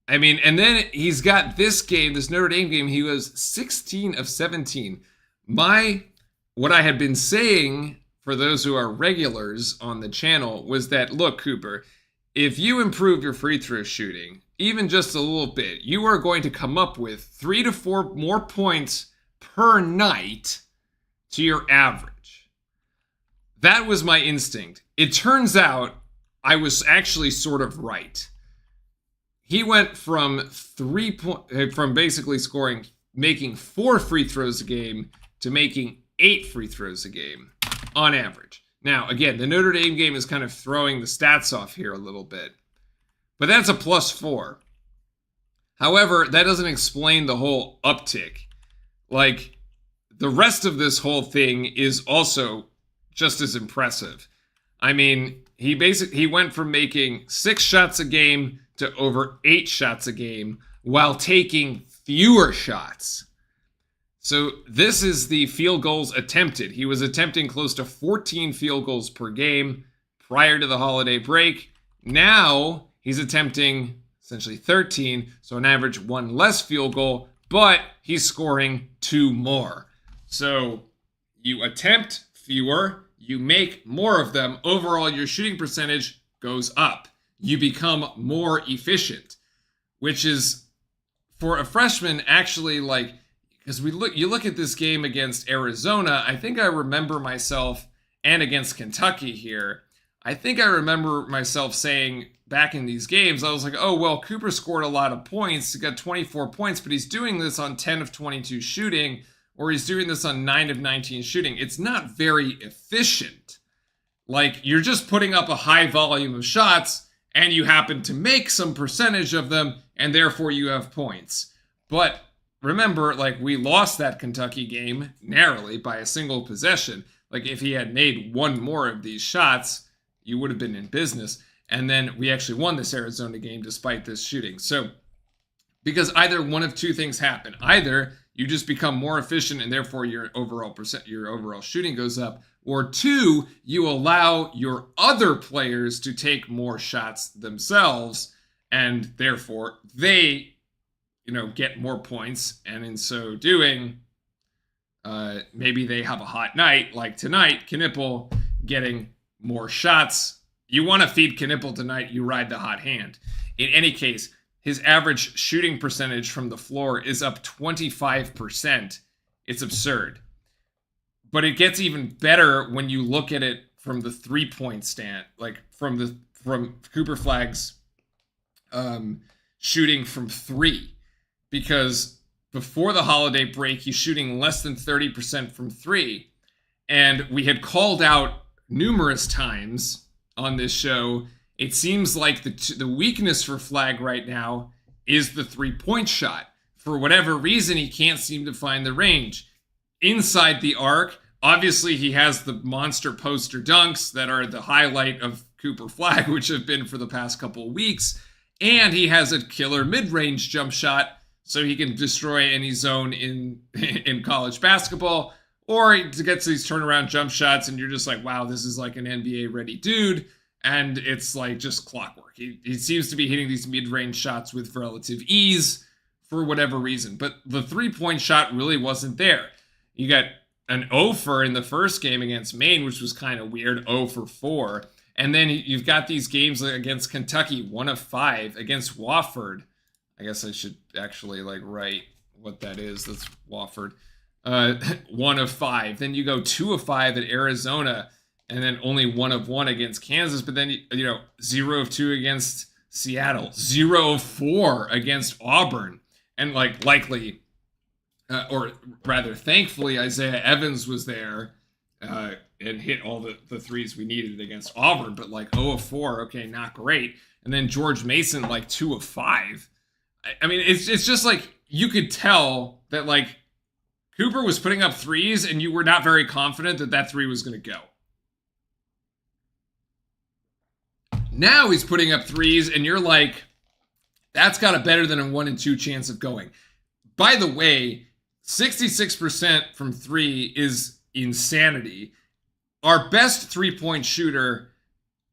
I mean, and then he's got this game, this Notre Dame game, he was 16 of 17. What I had been saying for those who are regulars on the channel was that, look, Cooper, if you improve your free throw shooting, even just a little bit, you are going to come up with 3 to 4 more points per night to your average. That was my instinct. It turns out I was actually sort of right. He went from basically making 4 free throws a game to making 8 free throws a game on average. Now, again, the Notre Dame game is kind of throwing the stats off here a little bit, but that's a +4. However, that doesn't explain the whole uptick. Like, the rest of this whole thing is also just as impressive. I mean, he went from making 6 shots a game to over 8 shots a game while taking fewer shots. So this is the field goals attempted. He was attempting close to 14 field goals per game prior to the holiday break. Now he's attempting essentially 13, so on average 1 less field goal, but he's scoring 2 more. So you attempt fewer, you make more of them. Overall, your shooting percentage goes up. You become more efficient, which is, for a freshman, actually, like, because you look at this game against Arizona, I think I remember myself, and against Kentucky here, I think I remember myself saying back in these games, I was like, oh, well, Cooper scored a lot of points. He got 24 points, but he's doing this on 10 of 22 shooting, or he's doing this on 9 of 19 shooting. It's not very efficient. Like, you're just putting up a high volume of shots, and you happen to make some percentage of them, and therefore you have points. But remember, like, we lost that Kentucky game narrowly by a single possession. Like, if he had made 1 more of these shots, you would have been in business. And then we actually won this Arizona game despite this shooting. So, because either one of 2 things happen. Either you just become more efficient and therefore your overall shooting goes up, or 2, you allow your other players to take more shots themselves, and therefore they, get more points, and in so doing, maybe they have a hot night, like tonight, Knipple getting more shots. You want to feed Knipple tonight, you ride the hot hand. In any case, his average shooting percentage from the floor is up 25%. It's absurd. But it gets even better when you look at it from the 3-point stand, like from Cooper Flagg's shooting from 3. Because before the holiday break, he's shooting less than 30% from 3. And we had called out numerous times on this show, it seems like the weakness for Flagg right now is the 3-point shot. For whatever reason, he can't seem to find the range. Inside the arc, obviously he has the monster poster dunks that are the highlight of Cooper Flagg, which have been for the past couple of weeks. And he has a killer mid-range jump shot, so he can destroy any zone in college basketball. Or he gets these turnaround jump shots, and you're just like, wow, this is like an NBA-ready dude. And it's like just clockwork. He seems to be hitting these mid-range shots with relative ease for whatever reason. But the 3-point shot really wasn't there. You got an 0 for in the first game against Maine, which was kind of weird, 0 for 4. And then you've got these games against Kentucky, 1 of 5. Against Wofford, I guess I should actually like write what that is. That's Wofford. 1 of 5. Then you go 2 of 5 at Arizona, and then only 1 of 1 against Kansas. But then 0 of 2 against Seattle, 0 of 4 against Auburn, and like likely, or rather, thankfully, Isaiah Evans was there and hit all the threes we needed against Auburn. But like 0 of 4, okay, not great. And then George Mason like 2 of 5. I mean, it's just like you could tell that like Cooper was putting up threes and you were not very confident that that 3 was going to go. Now he's putting up threes and you're like, that's got a better than a 1 in 2 chance of going. By the way, 66% from 3 is insanity. Our best 3-point shooter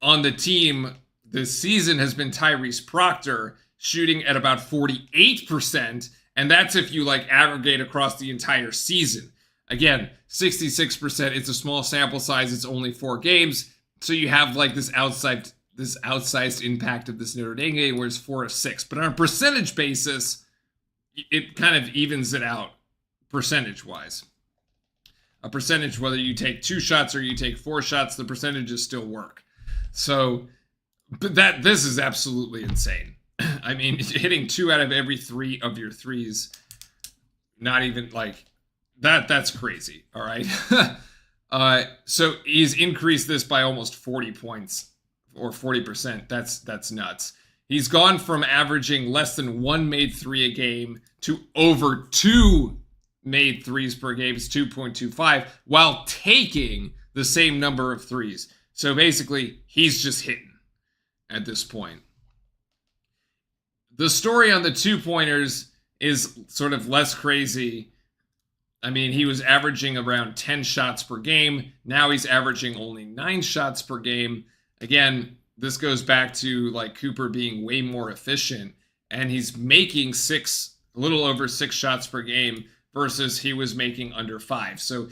on the team this season has been Tyrese Proctor, shooting at about 48%, and that's if you like aggregate across the entire season. Again, 66%, it's a small sample size, it's only 4 games, so you have like this outsized impact of this Notre Dame game where it's 4 of 6. But on a percentage basis, it kind of evens it out percentage-wise. A percentage, whether you take 2 shots or you take 4 shots, the percentages still work. So, but this is absolutely insane. I mean, hitting 2 out of every 3 of your threes, not even like that's crazy. All right. So he's increased this by almost 40 points or 40%. That's nuts. He's gone from averaging less than 1 made 3 a game to over 2 made 3s per game. It's 2.25 while taking the same number of threes. So basically, he's just hitting at this point. The story on the 2-pointers is sort of less crazy. I mean, he was averaging around 10 shots per game. Now he's averaging only 9 shots per game. Again, this goes back to like Cooper being way more efficient, and he's making a little over 6 shots per game versus he was making under 5. So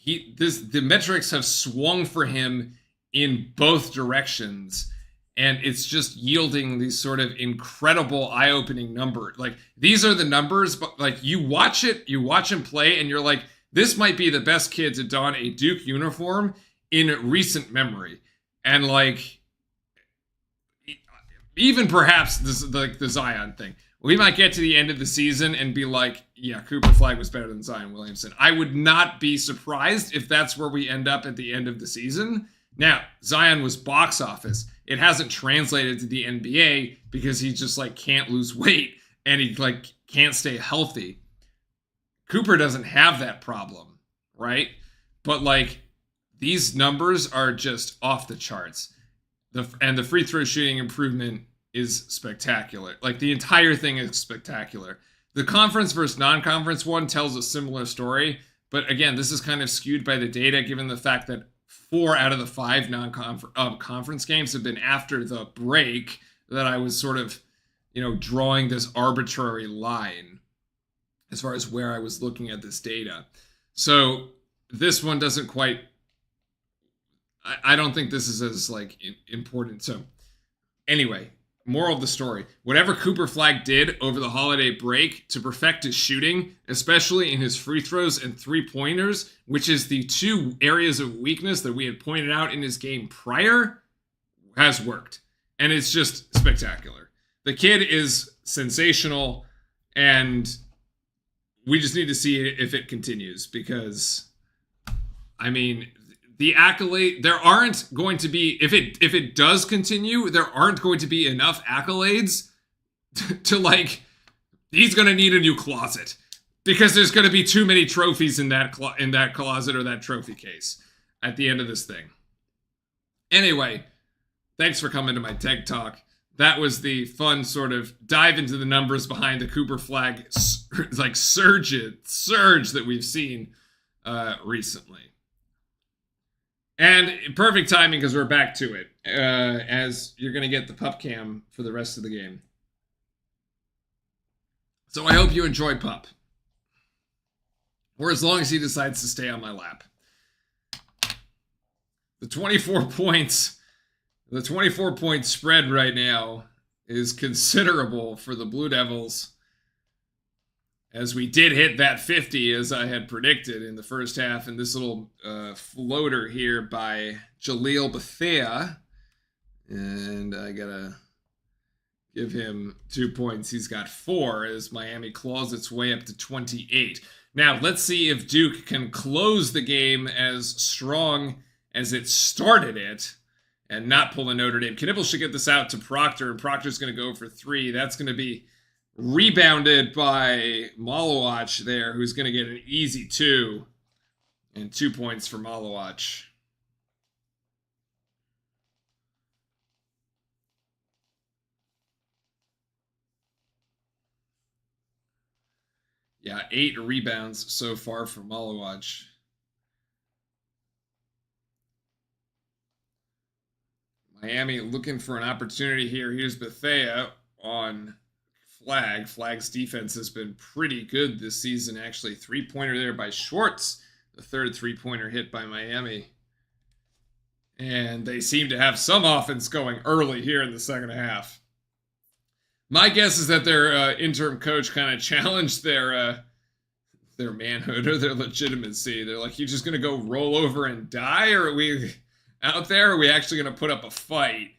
the metrics have swung for him in both directions. And it's just yielding these sort of incredible eye-opening numbers. Like, these are the numbers, but like you watch him play, and you're like, this might be the best kid to don a Duke uniform in recent memory. And like, even perhaps this like the Zion thing. We might get to the end of the season and be like, yeah, Cooper Flagg was better than Zion Williamson. I would not be surprised if that's where we end up at the end of the season. Now, Zion was box office. It hasn't translated to the NBA because he just like can't lose weight and he like can't stay healthy. Cooper doesn't have that problem, right? But like these numbers are just off the charts. And the free throw shooting improvement is spectacular. Like the entire thing is spectacular. The conference versus non-conference one tells a similar story, but again, this is kind of skewed by the data given the fact that 4 out of the 5 non-conference games have been after the break that I was sort of, drawing this arbitrary line as far as where I was looking at this data. So this one doesn't quite, I don't think this is as like important. So anyway, moral of the story, whatever Cooper Flagg did over the holiday break to perfect his shooting, especially in his free throws and 3-pointers, which is the 2 areas of weakness that we had pointed out in his game prior, has worked. And it's just spectacular. The kid is sensational, and we just need to see if it continues because, I mean, the accolade, there aren't going to be, if it does continue, there aren't going to be enough accolades to like, he's going to need a new closet because there's going to be too many trophies in that closet or that trophy case at the end of this thing. Anyway, thanks for coming to my Tech Talk. That was the fun sort of dive into the numbers behind the Cooper Flagg like surge that we've seen recently. And perfect timing because we're back to it, as you're going to get the pup cam for the rest of the game. So I hope you enjoy Pup. Or as long as he decides to stay on my lap. The 24 points, the 24-point spread right now is considerable for the Blue Devils, as we did hit that 50 as I had predicted in the first half. And this little floater here by Jaleel Bethea. And I got to give him 2 points. He's got 4 as Miami claws its way up to 28. Now, let's see if Duke can close the game as strong as it started it and not pull a Notre Dame. Knipple should get this out to Proctor, and Proctor's going to go for 3. That's going to be rebounded by Malawach there, who's going to get an easy 2. And 2 points for Malawach. Yeah, 8 rebounds so far for Malawach. Miami looking for an opportunity here. Here's Bethea on Flag. Flag's defense has been pretty good this season, actually. 3-pointer there by Schwartz. The third 3-pointer hit by Miami. And they seem to have some offense going early here in the second half. My guess is that their interim coach kind of challenged their manhood or their legitimacy. They're like, you just going to go roll over and die? Or are we out there? Are we actually going to put up a fight?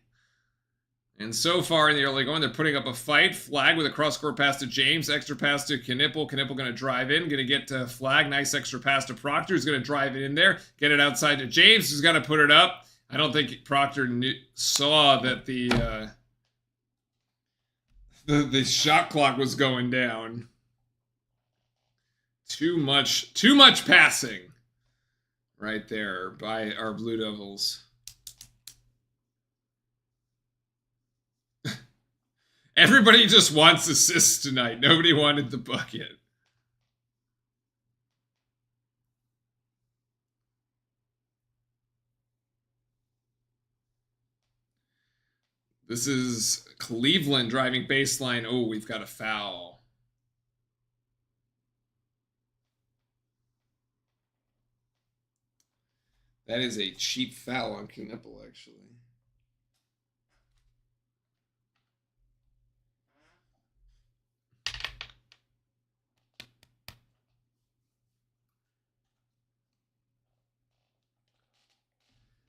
And so far in the early going, they're putting up a fight. Flag with a cross-court pass to James. Extra pass to Knipple. Knipple going to drive in. Going to get to Flag. Nice extra pass to Proctor. Who's going to drive it in there. Get it outside to James. Who's got to put it up. I don't think Proctor saw that the shot clock was going down. Too much passing right there by our Blue Devils. Everybody just wants assists tonight. Nobody wanted the bucket. This is Cleveland driving baseline. Oh, we've got a foul. That is a cheap foul on Knipple, actually.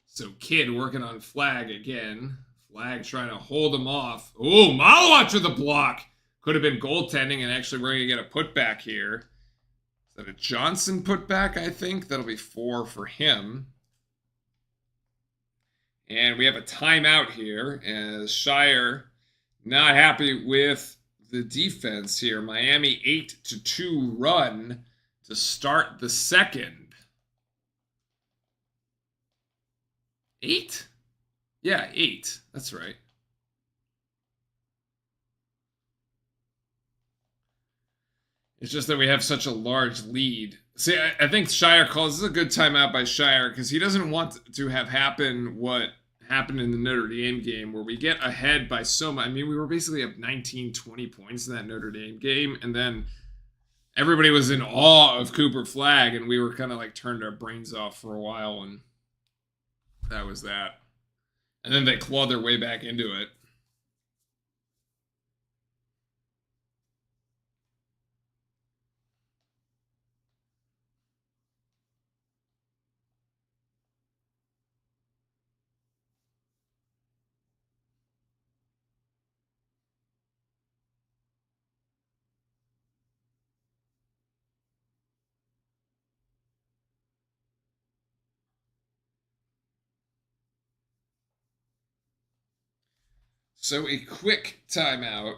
So Kidd working on Flag again. Flag trying to hold him off. Oh, Malawach with the block. Could have been goaltending, and actually we're going to get a putback here. Is that a Johnson putback, I think? That'll be 4 for him. And we have a timeout here as Shire not happy with the defense here. Miami 8-2 run to start the second. 8? Yeah, 8. That's right. It's just that we have such a large lead. See, I think Shire calls this is a good timeout by Shire because he doesn't want to have happen what happened in the Notre Dame game where we get ahead by so much. I mean, we were basically up 19, 20 points in that Notre Dame game, and then everybody was in awe of Cooper Flag, and we were kind of like turned our brains off for a while, and that was that. And then they clawed their way back into it. So a quick timeout.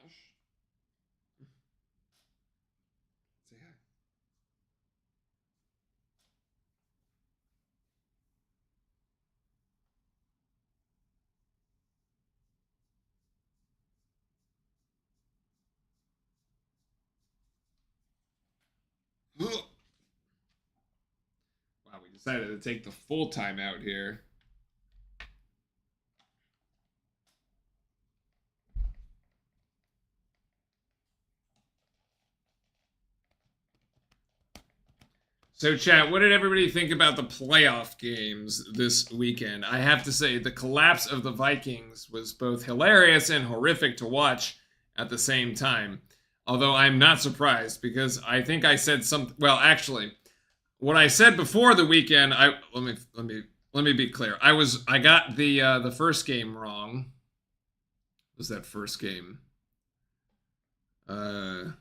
Ash. Say hi. Wow, we just decided to take the full timeout here. So, chat, what did everybody think about the playoff games this weekend? I have to say, the collapse of the Vikings was both hilarious and horrific to watch at the same time. Although I'm not surprised, because I think I said something. Well, actually, what I said before the weekend, let me be clear. I got the first game wrong. What was that first game? Damn,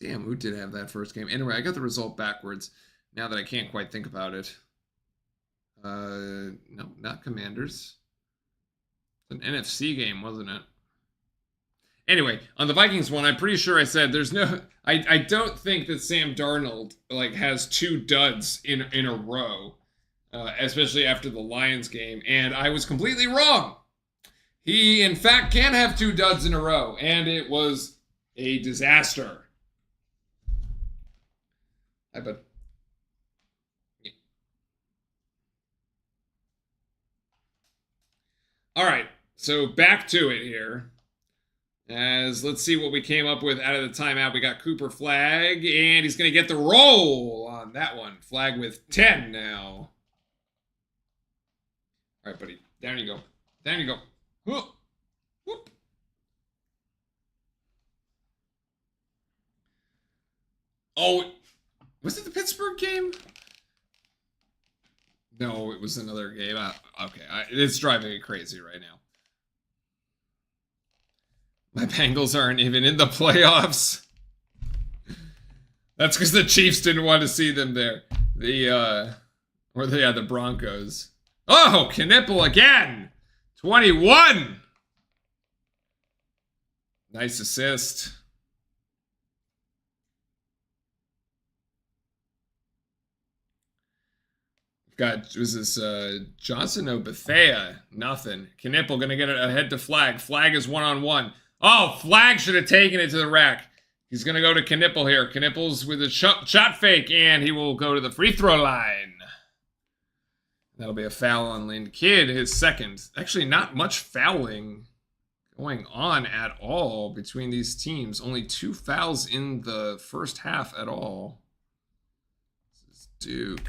who did have that first game? Anyway, I got the result backwards. Now that I can't quite think about it. No, not Commanders. It's an NFC game, wasn't it? Anyway, on the Vikings one, I'm pretty sure I said there's no... I don't think that Sam Darnold has 2 duds in a row, especially after the Lions game, and I was completely wrong. He, in fact, can have 2 duds in a row, and it was a disaster. Hi, bud. All right, so back to it here. Let's see what we came up with out of the timeout. We got Cooper Flag, and he's going to get the roll on that one. Flag with 10 now. All right, buddy. Down you go. Down you go. Whoop. Whoop. Oh, was it the Pittsburgh game? No, it was another game. Okay, it's driving me crazy right now. My Bengals aren't even in the playoffs. That's because the Chiefs didn't want to see them there. The Broncos. Oh, Knipple again. 21. Nice assist. Was this Johnson? No, Bethea. Nothing. Knipple gonna get it ahead to Flag. Flag is 1-on-1. Oh, Flag should have taken it to the rack. He's gonna go to Knipple here. Knipple's with a shot fake, and he will go to the free throw line. That'll be a foul on Lynn Kidd, his second. Actually, not much fouling going on at all between these teams. Only 2 fouls in the first half at all. This is Duke.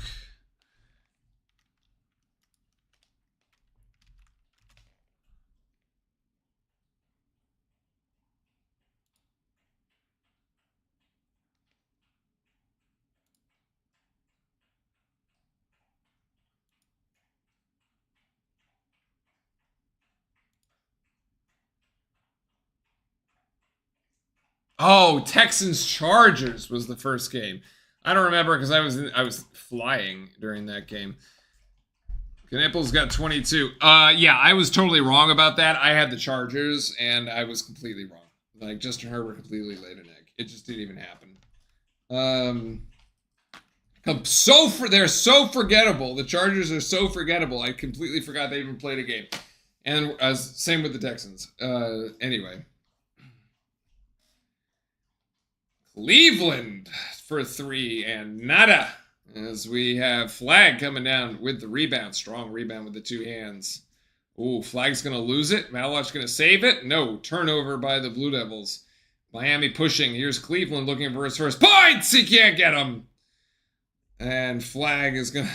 Oh, Texans Chargers was the first game. I don't remember because I was flying during that game. Knipple's got 22. Yeah, I was totally wrong about that. I had the Chargers and I was completely wrong. Justin Herbert completely laid an egg. It just didn't even happen. They're so forgettable. The Chargers are so forgettable. I completely forgot they even played a game. And same with the Texans. Anyway. Cleveland for 3 and nada. As we have Flag coming down with the rebound. Strong rebound with the 2 hands. Ooh, Flag's going to lose it. Malach's going to save it. No, turnover by the Blue Devils. Miami pushing. Here's Cleveland looking for his first points. He can't get them. And Flag is going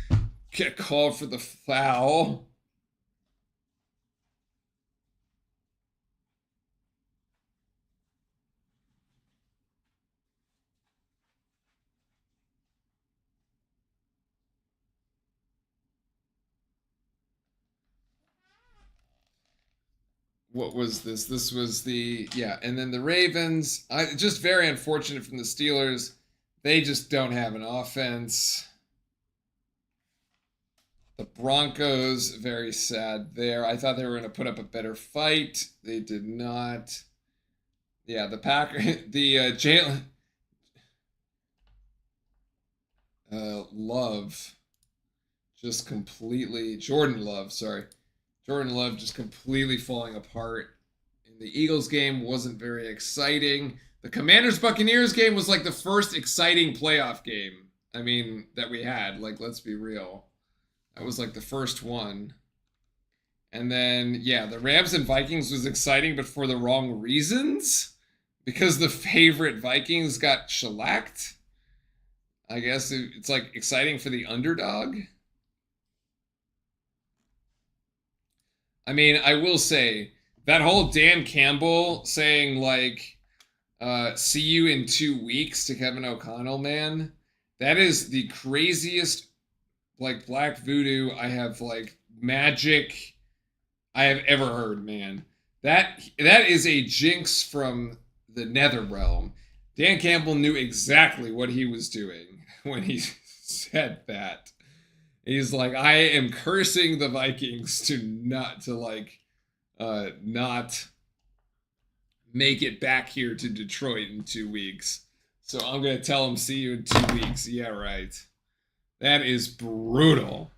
to get called for the foul. What was this? This was and then the Ravens. Just very unfortunate from the Steelers. They just don't have an offense. The Broncos, very sad there. I thought they were going to put up a better fight. They did not. Yeah, the Packers, Jalen Love just completely, Jordan Love just completely falling apart. In the Eagles game wasn't very exciting. The Commanders-Buccaneers game was like the first exciting playoff game I mean, that we had. Like, let's be real. That was like the first one. And then, yeah, the Rams and Vikings was exciting, but for the wrong reasons. Because the favorite Vikings got shellacked. I guess it's like exciting for the underdog. I mean, I will say that whole Dan Campbell saying like see you in 2 weeks to Kevin O'Connell, man, that is the craziest like black voodoo I have like magic I have ever heard, man. That is a jinx from the nether realm. Dan Campbell knew exactly what he was doing when he said that. He's like, I am cursing the Vikings to not make it back here to Detroit in 2 weeks. So I'm gonna tell him see you in 2 weeks. Yeah, right. That is brutal.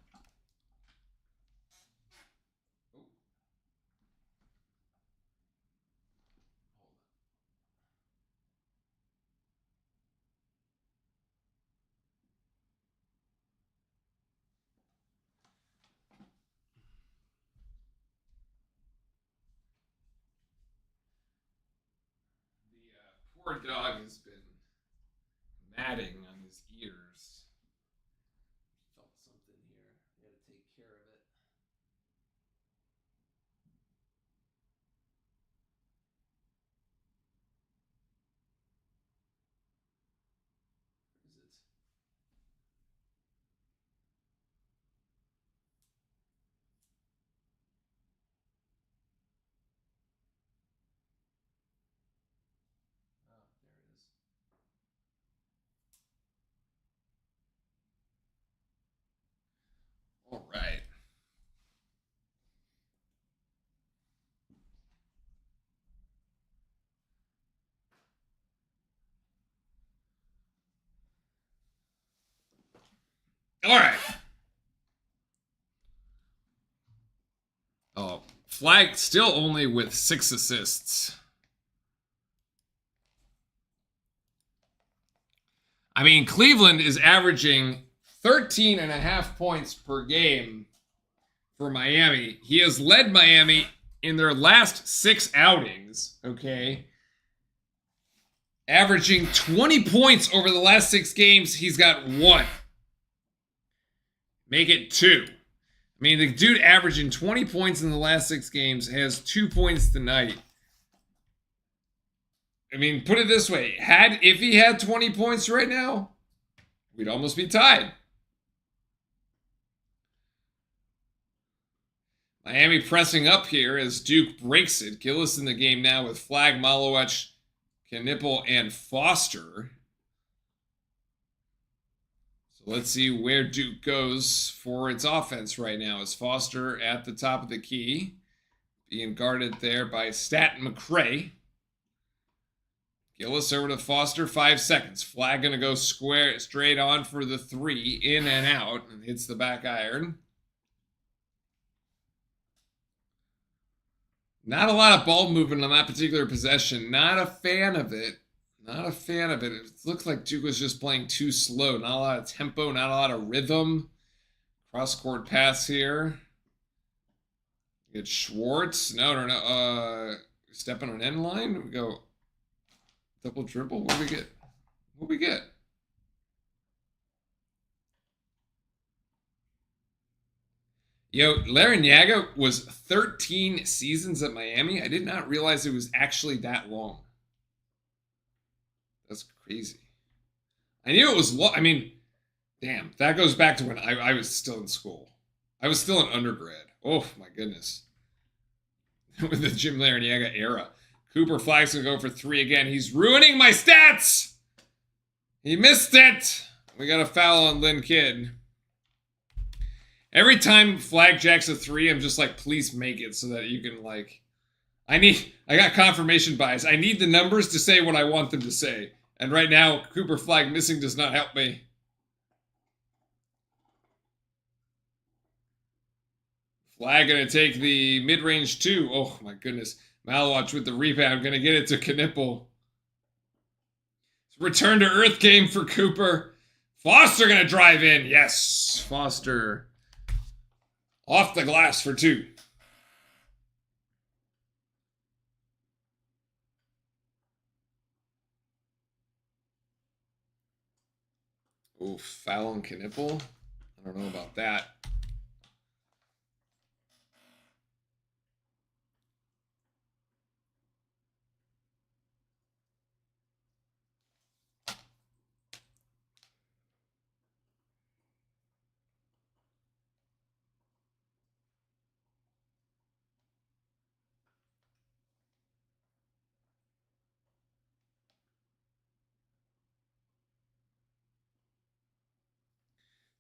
The poor dog has been matting on his ears. Felt something here. Gotta take care of it. Where is it? Oh, there it is. All right. All right. Oh, Flag still only with 6 assists. I mean, Cleveland is averaging 13 and a half points per game for Miami. He has led Miami in their last 6 outings, okay? Averaging 20 points over the last 6 games. He's got 1. Make it 2. I mean, the dude averaging 20 points in the last 6 games has 2 points tonight. I mean, put it this way. If he had 20 points right now, we'd almost be tied. Miami pressing up here as Duke breaks it. Gillis in the game now with Flag, Malowich, Knipple, and Foster. So let's see where Duke goes for its offense right now. Is Foster at the top of the key, being guarded there by Staten McCray. Gillis over to Foster, 5 seconds. Flag gonna go square straight on for the 3, in and out, and hits the back iron. Not a lot of ball movement on that particular possession. Not a fan of it. Not a fan of it. It looks like Duke was just playing too slow. Not a lot of tempo, not a lot of rhythm. Cross-court pass here. Get Schwartz. No. Stepping on end line. We go double dribble. What do we get? What do we get? Yo, Larranaga was 13 seasons at Miami. I did not realize it was actually that long. That's crazy. I knew it was long. I mean, damn, that goes back to when I was still in school. I was still an undergrad. Oh, my goodness. With the Jim Larranaga era. Cooper Flag's going to go for 3 again. He's ruining my stats! He missed it! We got a foul on Lynn Kidd. Every time Flag jacks a 3, I'm just like, please make it so that you can, like... I got confirmation bias. I need the numbers to say what I want them to say. And right now, Cooper Flag missing does not help me. Flag gonna take the mid-range 2. Oh my goodness. Malwatch with the rebound. Gonna get it to Knipple. Return to earth game for Cooper. Foster gonna drive in. Yes. Foster off the glass for 2. Ooh, foul and Knipple. I don't know about that.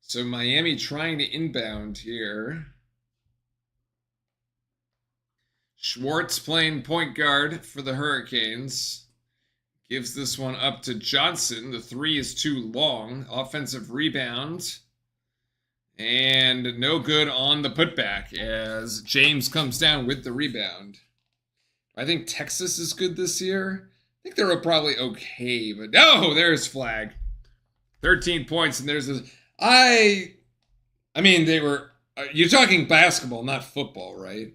So Miami trying to inbound here. Schwartz playing point guard for the Hurricanes. Gives this one up to Johnson. The 3 is too long. Offensive rebound. And no good on the putback as James comes down with the rebound. I think Texas is good this year. I think they're probably okay, but no, there's flag. 13 points, and there's this. I mean, they were. You're talking basketball, not football, right?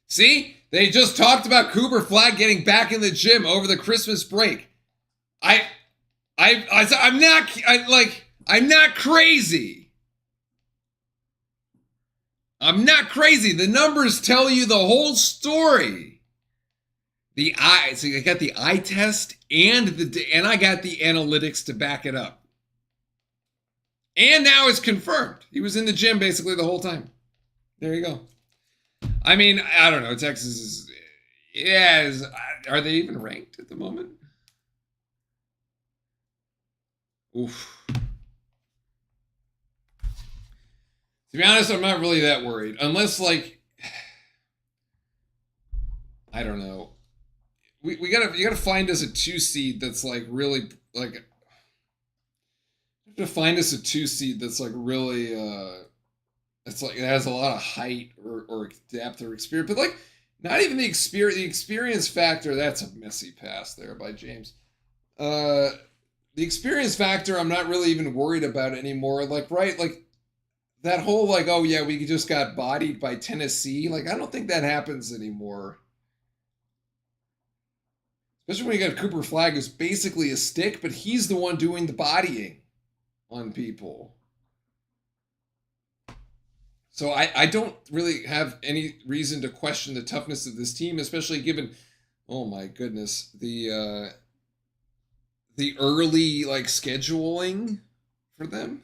See, they just talked about Cooper Flag getting back in the gym over the Christmas break. I'm not crazy. I'm not crazy. The numbers tell you the whole story. So I got the eye test and I got the analytics to back it up. And now it's confirmed. He was in the gym basically the whole time. There you go. I mean, I don't know. Texas are they even ranked at the moment? Oof. To be honest, I'm not really that worried. Unless, like, I don't know. You gotta find us a 2 seed that's like really like. You have to find us a 2 seed that's like really it's like it has a lot of height or depth or experience, but like not even the experience factor. That's a messy pass there by James. The experience factor, I'm not really even worried about anymore. Like, right, like that whole like, oh yeah, we just got bodied by Tennessee. Like, I don't think that happens anymore. Especially when you got Cooper Flag, who's basically a stick, but he's the one doing the bodying on people. So I don't really have any reason to question the toughness of this team, especially given, oh my goodness, the early like scheduling for them.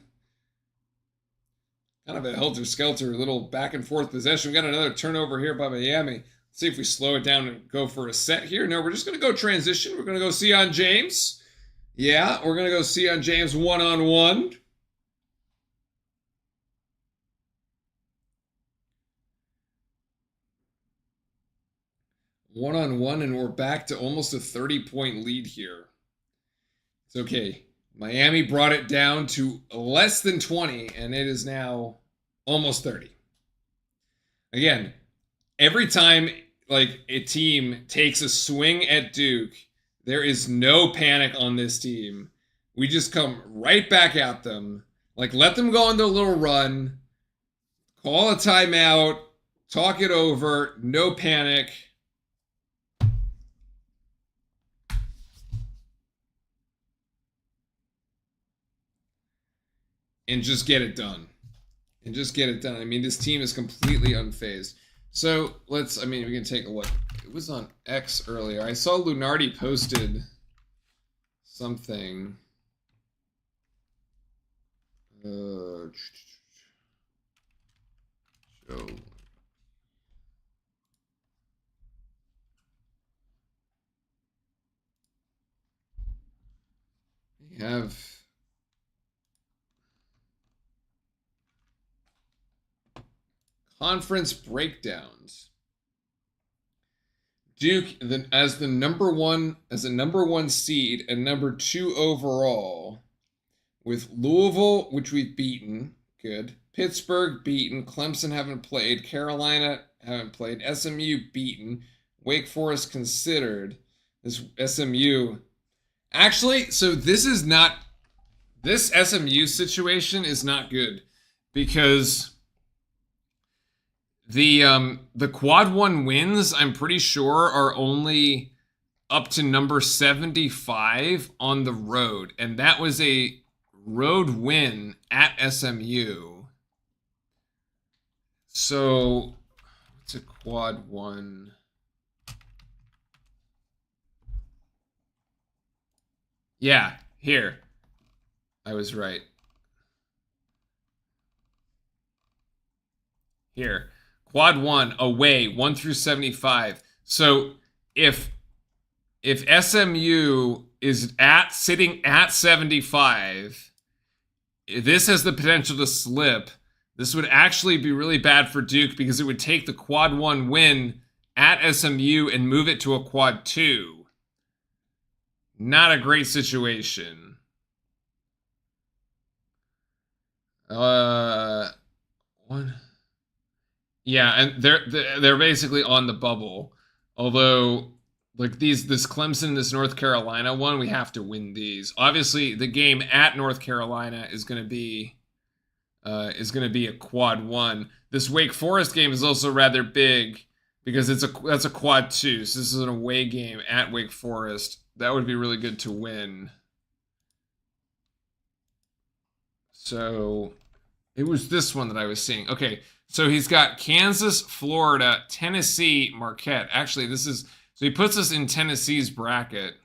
Kind of a helter-skelter, little back and forth possession. We got another turnover here by Miami. Let's see if we slow it down and go for a set here. No, we're just going to go transition. We're going to go Sion James. Yeah, we're going to go Sion James one-on-one. One-on-one, and we're back to almost a 30-point lead here. It's okay. Miami brought it down to less than 20, and it is now almost 30. Again, every time like a team takes a swing at Duke, there is no panic on this team. We just come right back at them. Like, let them go on their little run, call a timeout, talk it over, no panic. And just get it done. I mean, this team is completely unfazed. So we can take a look. It was on X earlier. I saw Lunardi posted something. Show. We have conference breakdowns. Duke as a number one seed and number 2 overall, with Louisville, which we've beaten, good. Pittsburgh beaten, Clemson haven't played, Carolina haven't played, SMU beaten, Wake Forest considered. This SMU actually, so this SMU situation is not good because the quad 1 wins, I'm pretty sure, are only up to number 75 on the road, and that was a road win at SMU. So it's a quad 1. Yeah, here. I was right. Here. Quad 1 away 1 through 75. So if SMU is sitting at 75, this has the potential to slip. This would actually be really bad for Duke because it would take the quad 1 win at SMU and move it to a quad 2. Not a great situation. One. Yeah, and they're basically on the bubble. Although, like this Clemson, this North Carolina one, we have to win these. Obviously, the game at North Carolina is going to be a quad 1. This Wake Forest game is also rather big because that's a quad 2. So this is an away game at Wake Forest. That would be really good to win. So it was this one that I was seeing. Okay, so he's got Kansas, Florida, Tennessee, Marquette. Actually, so he puts us in Tennessee's bracket.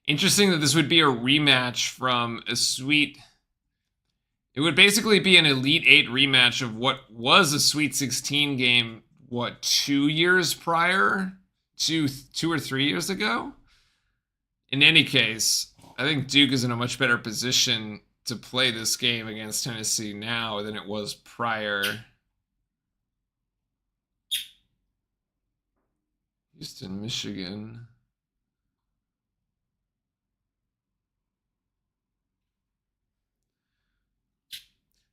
Interesting that this would be a rematch from a Sweet. It would basically be an Elite 8 rematch of what was a Sweet 16 game, 2 years prior? 2 or 3 years ago? In any case, I think Duke is in a much better position to play this game against Tennessee now than it was prior. Houston, Michigan.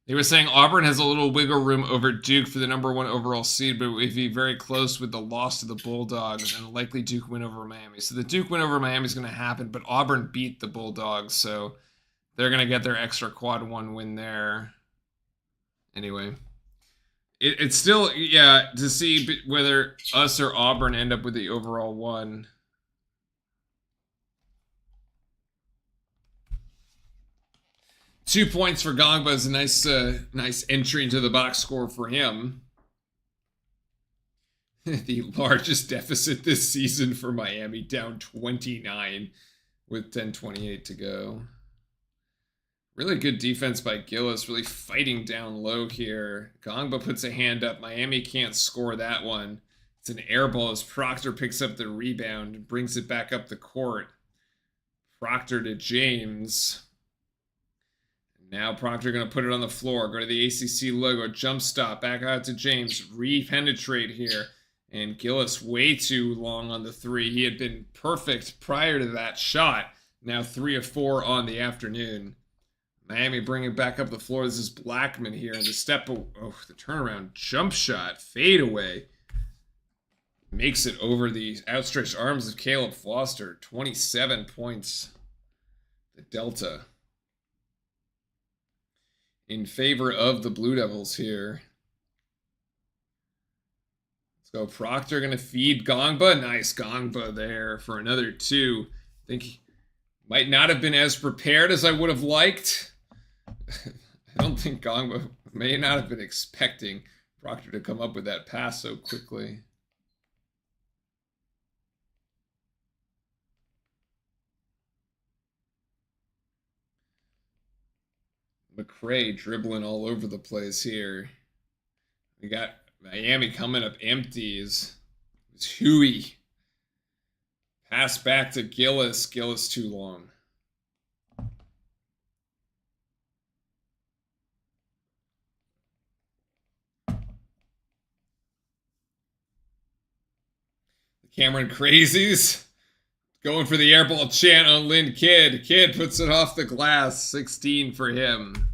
They were saying Auburn has a little wiggle room over Duke for the number 1 overall seed, but would be very close with the loss to the Bulldogs and likely Duke win over Miami. So the Duke win over Miami is going to happen, but Auburn beat the Bulldogs, so they're going to get their extra quad 1 win there. Anyway, it's still, yeah, to see whether us or Auburn end up with the overall 1. Two points for Gongba is a nice entry into the box score for him. The largest deficit this season for Miami, down 29 with 10:28 to go. Really good defense by Gillis, really fighting down low here. Gongba puts a hand up. Miami can't score that one. It's an air ball as Proctor picks up the rebound and brings it back up the court. Proctor to James. Now Proctor going to put it on the floor. Go to the ACC logo. Jump stop. Back out to James. Re-penetrate here. And Gillis way too long on the 3. He had been perfect prior to that shot. Now 3 of 4 on the afternoon. Miami bringing back up the floor. This is Blackman here. And the turnaround jump shot. Fade away. Makes it over the outstretched arms of Caleb Foster. 27 points. The Delta in favor of the Blue Devils here. Let's go. Proctor going to feed Gongba. Nice Gongba there for another 2. I think he might not have been as prepared as I would have liked. I don't think Gongba may not have been expecting Proctor to come up with that pass so quickly. McRae dribbling all over the place here. We got Miami coming up empties. It's Huey. Pass back to Gillis. Gillis too long. Cameron Crazies. Going for the airball chant on Lynn Kidd. Kidd puts it off the glass. 16 for him.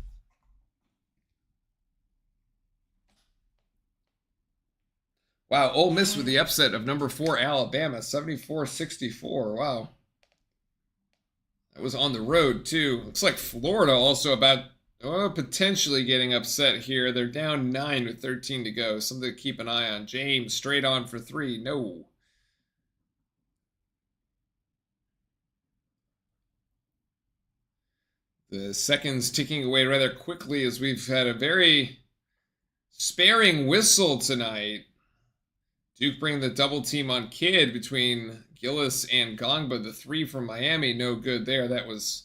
Wow, Ole Miss with the upset of number 4 Alabama, 74-64. Wow. That was on the road, too. Looks like Florida also about potentially getting upset here. They're down 9 with 13 to go. Something to keep an eye on. James, straight on for 3. No. The seconds ticking away rather quickly as we've had a very sparing whistle tonight. Duke bringing the double team on Kidd between Gillis and Gongba. The 3 from Miami, no good there. That was...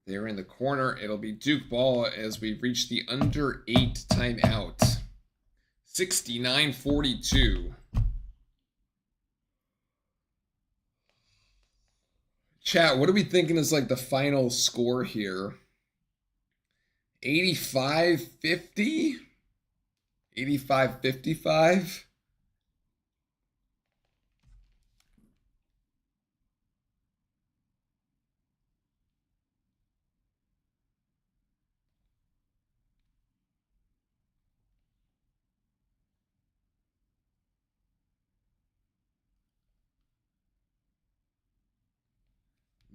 They're in the corner. It'll be Duke ball as we reach the under 8 timeout. 69-42. Chat, what are we thinking is like the final score here? 85-50? 85-55?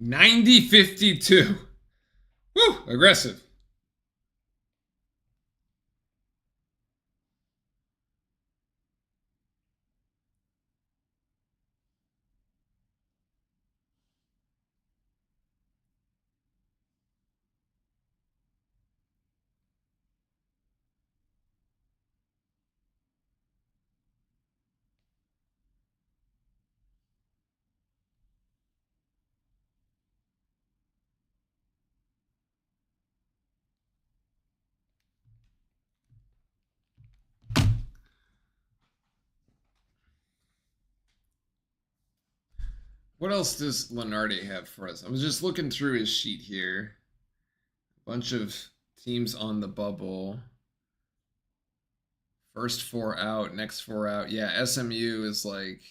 $90-52. Woo, aggressive. What else does Lenardi have for us? I was just looking through his sheet here. A bunch of teams on the bubble. First 4 out, next 4 out. Yeah, SMU is like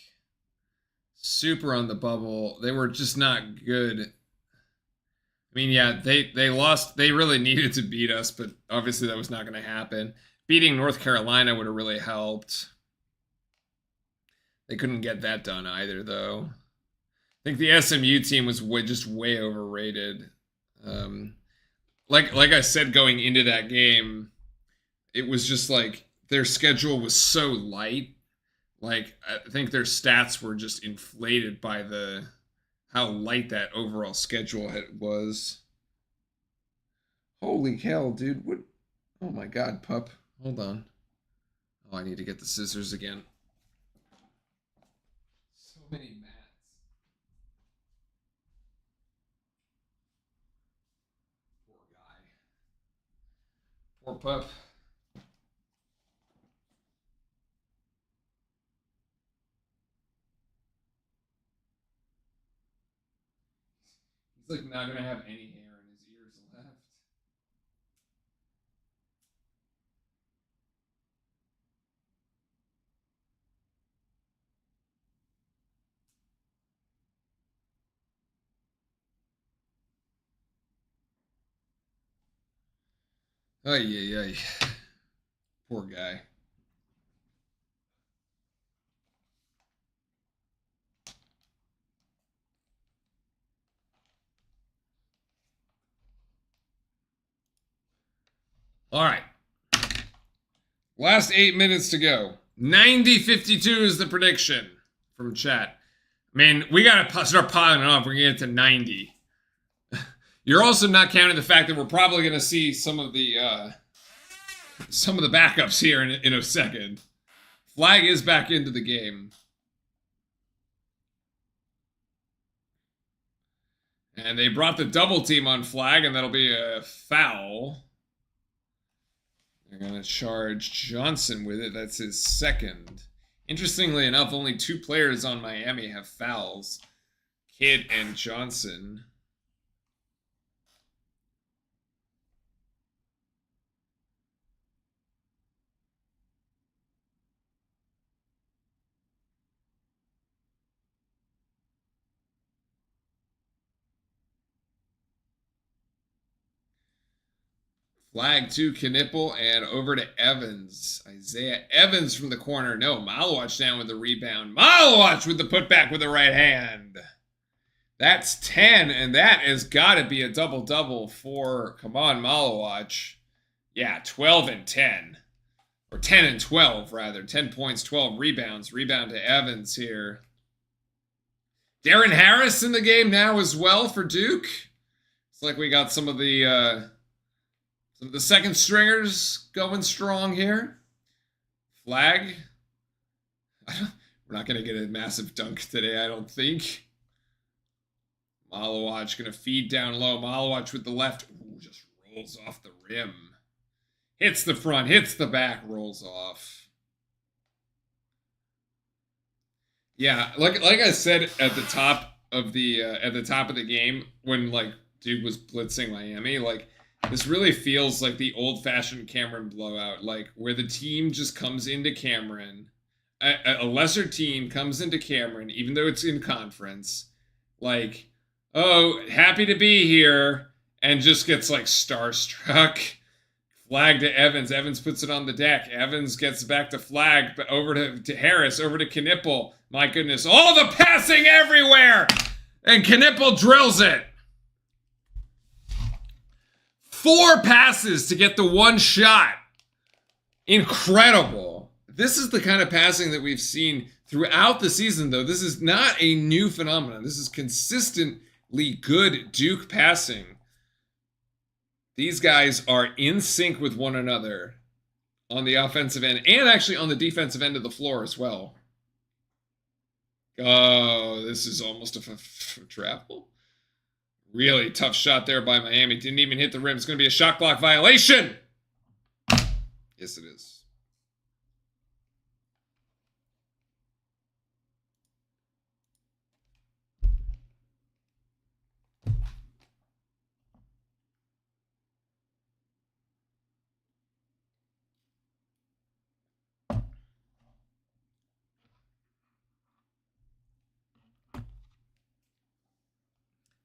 super on the bubble. They were just not good. I mean, yeah, they lost. They really needed to beat us, but obviously that was not going to happen. Beating North Carolina would have really helped. They couldn't get that done either, though. I think the SMU team was just way overrated. Like I said going into that game, it was just like their schedule was so light. Like I think their stats were just inflated by how light that overall schedule was. Holy hell, dude! What? Oh my God, pup! Hold on. Oh, I need to get the scissors again. So many mats. Poor guy. Poor pup. He's like not gonna have any hair in his ears left. Ay, ay, ay. Poor guy. All right. Last 8 minutes to go. 90-52 is the prediction from chat. I mean, we got to start piling it on if we're going to get to 90. You're also not counting the fact that we're probably going to see some of the backups here in a second. Flag is back into the game. And they brought the double team on flag, and that'll be a foul. They're going to charge Johnson with it. That's his second. Interestingly enough, only 2 players on Miami have fouls. Kidd and Johnson. Flag to Knipple and over to Evans. Isaiah Evans from the corner. No, Malawach down with the rebound. Malawach with the putback with the right hand. That's 10, and that has got to be a double-double for, come on, Malawach. Yeah, 12 and 10. Or 10 and 12, rather. 10 points, 12 rebounds. Rebound to Evans here. Darren Harris in the game now as well for Duke. It's like we got some of the second stringers going strong here. Flag. We're not going to get a massive dunk today, I don't think. Malawach going to feed down low. Malawach with the left. Ooh, just rolls off the rim. Hits the front, hits the back, rolls off. Yeah, like I said at the top of the game when like Duke was blitzing Miami, like this really feels like the old-fashioned Cameron blowout, like where the team just comes into Cameron, a lesser team comes into Cameron, even though it's in conference, like, oh, happy to be here, and just gets like starstruck. Flag to Evans. Evans puts it on the deck. Evans gets back to Flag, but over to Harris, over to Knipple. My goodness, all the passing everywhere! And Knipple drills it. 4 passes to get the one shot. Incredible. This is the kind of passing that we've seen throughout the season, though. This is not a new phenomenon. This is consistently good Duke passing. These guys are in sync with one another on the offensive end and actually on the defensive end of the floor as well. Oh, this is almost a travel. Really tough shot there by Miami. Didn't even hit the rim. It's going to be a shot clock violation. Yes, it is.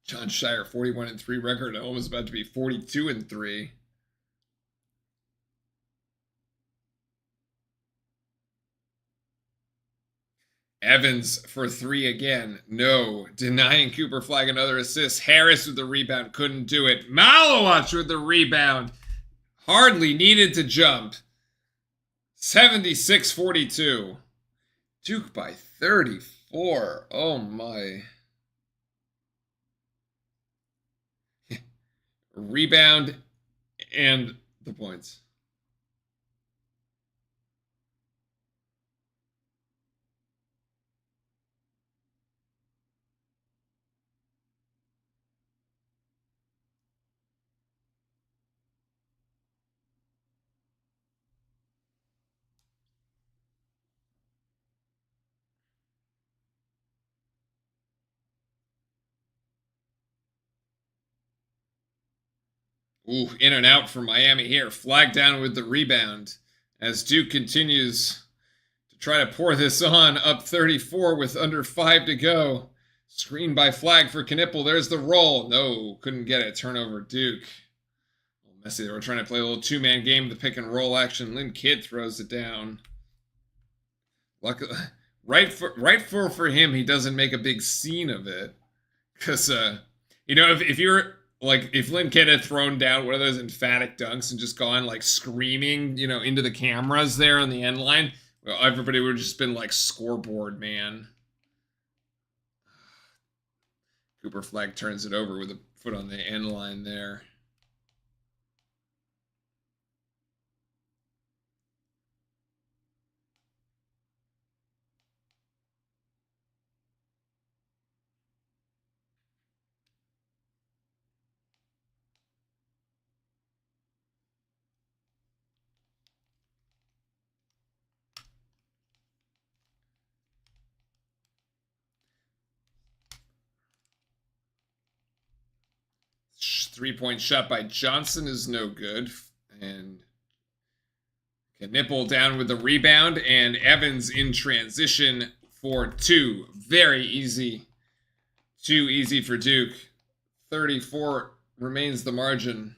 John Shire, 41-3 record. Almost about to be 42-3. Evans for 3 again. No. Denying Cooper Flag another assist. Harris with the rebound. Couldn't do it. Malawach with the rebound. Hardly needed to jump. 76-42. Duke by 34. Oh my. Rebound and the points. Ooh, in and out for Miami here. Flag down with the rebound as Duke continues to try to pour this on. Up 34 with under 5 to go. Screen by Flag for Knipple. There's the roll. No, couldn't get it. Turnover Duke. A little messy. They were trying to play a little two-man game, the pick and roll action. Lynn Kidd throws it down. Luckily, right for him, he doesn't make a big scene of it. Because, if you're... Like, if Lynn Kidd had thrown down one of those emphatic dunks and just gone, like, screaming, into the cameras there on the end line, well, everybody would have just been like, scoreboard, man. Cooper Flag turns it over with a foot on the end line there. Three-point shot by Johnson is no good. And Knipple down with the rebound. And Evans in transition for 2. Very easy. Too easy for Duke. 34 remains the margin.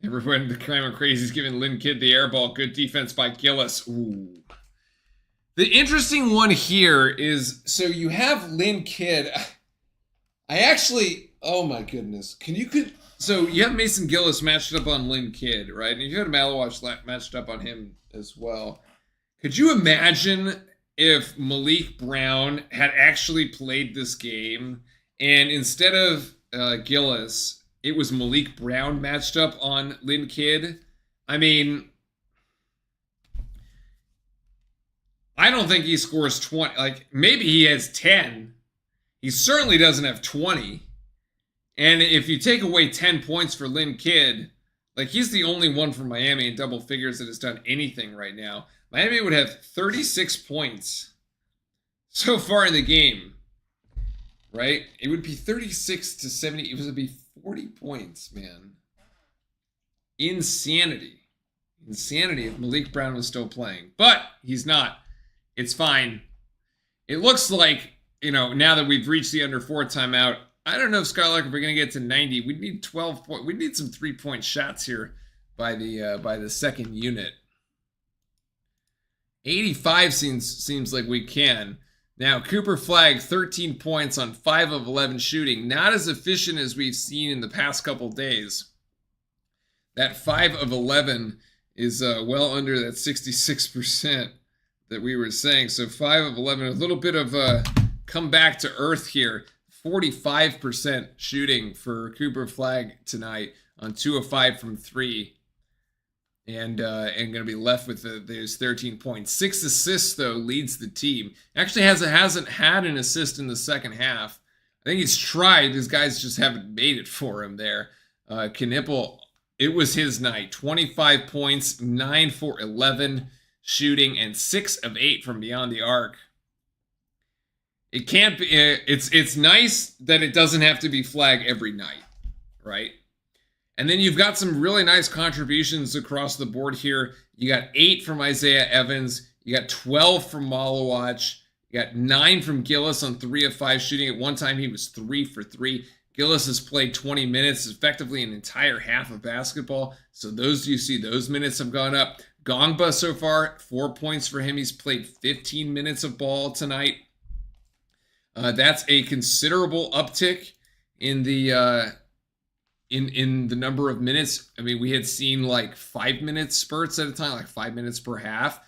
Everyone, the crime of crazy is giving Lynn Kidd the air ball. Good defense by Gillis. Ooh. The interesting one here is, so you have Lynn Kidd. I actually, oh my goodness. So you have Mason Gillis matched up on Lynn Kidd, right? And you had Malawach matched up on him as well. Could you imagine if Malik Brown had actually played this game and instead of Gillis, it was Malik Brown matched up on Lynn Kidd? I mean, I don't think he scores 20. Like, maybe he has 10. He certainly doesn't have 20. And if you take away 10 points for Lynn Kidd, like, he's the only one from Miami in double figures that has done anything right now. Miami would have 36 points so far in the game, right? It would be 36 to 70. It would be 40 points, man. Insanity. Insanity if Malik Brown was still playing. But he's not. It's fine. It looks like, now that we've reached the under 4 timeout, I don't know if Scott Lark, if we're going to get to 90, we need 12 points. We need some 3-point shots here by the second unit. 85 seems like we can. Now, Cooper Flagg, 13 points on 5 of 11 shooting. Not as efficient as we've seen in the past couple days. That 5 of 11 is well under that 66% that we were saying. So 5 of 11, a little bit of a come back to earth here. 45% shooting for Cooper Flagg tonight on 2 of 5 from 3. And going to be left with those 13 points. 6 assists, though, leads the team. Actually hasn't had an assist in the second half. I think he's tried. His guys just haven't made it for him there. Knipple, it was his night. 25 points, 9 for 11 shooting, and 6 of 8 from beyond the arc. It can't be. It's nice that it doesn't have to be Flagg every night, right? And then you've got some really nice contributions across the board here. You got 8 from Isaiah Evans. You got 12 from Malawach. You got 9 from Gillis on 3 of 5 shooting. At one time, he was 3 for 3. Gillis has played 20 minutes, effectively an entire half of basketball. So you see those minutes have gone up. Gongba so far, 4 points for him. He's played 15 minutes of ball tonight. That's a considerable uptick in the in the number of minutes. I mean, we had seen like 5-minute spurts at a time, like 5 minutes per half.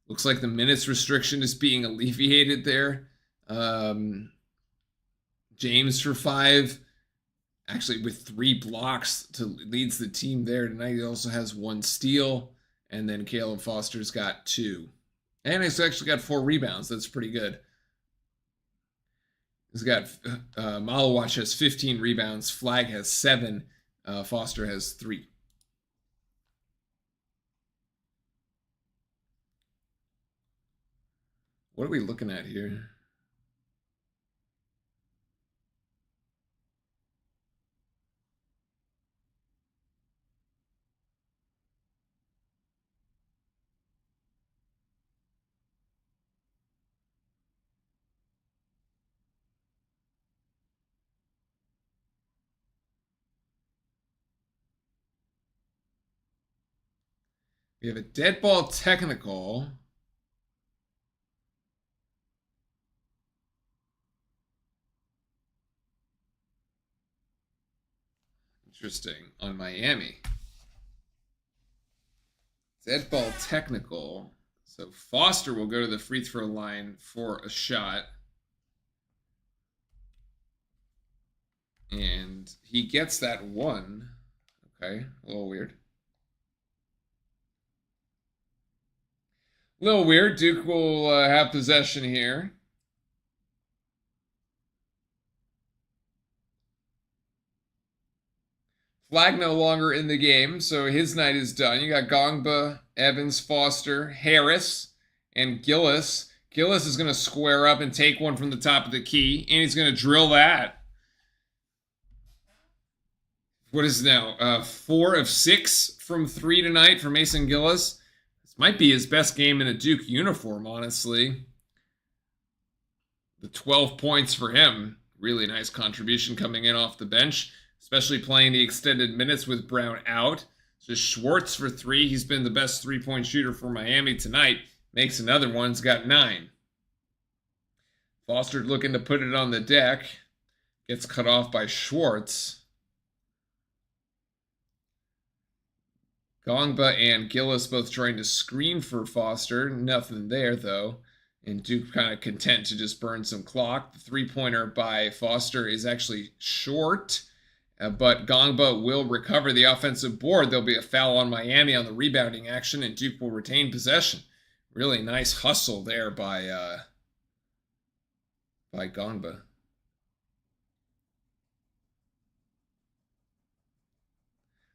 Looks like the minutes restriction is being alleviated there. James for 5, actually with 3 blocks leads the team there tonight. He also has 1 steal, and then Caleb Foster's got 2. And he's actually got 4 rebounds. That's pretty good. He's got Malawach has 15 rebounds. Flagg has 7. Foster has 3. What are we looking at here? We have a dead ball technical. Interesting. On Miami. Dead ball technical. So Foster will go to the free throw line for a shot. And he gets that 1. Okay, a little weird. A little weird. Duke will have possession here. Flagg no longer in the game, so his night is done. You got Gongba, Evans, Foster, Harris, and Gillis. Gillis is going to square up and take one from the top of the key, and he's going to drill that. What is it now? 4 of 6 from 3 tonight for Mason Gillis. Might be his best game in a Duke uniform, honestly. The 12 points for him. Really nice contribution coming in off the bench, especially playing the extended minutes with Brown out. Just Schwartz for 3. He's been the best three-point shooter for Miami tonight. Makes another one. He's got 9. Foster looking to put it on the deck. Gets cut off by Schwartz. Gongba and Gillis both trying to screen for Foster. Nothing there, though. And Duke kind of content to just burn some clock. The three-pointer by Foster is actually short. But Gongba will recover the offensive board. There'll be a foul on Miami on the rebounding action, and Duke will retain possession. Really nice hustle there by Gongba.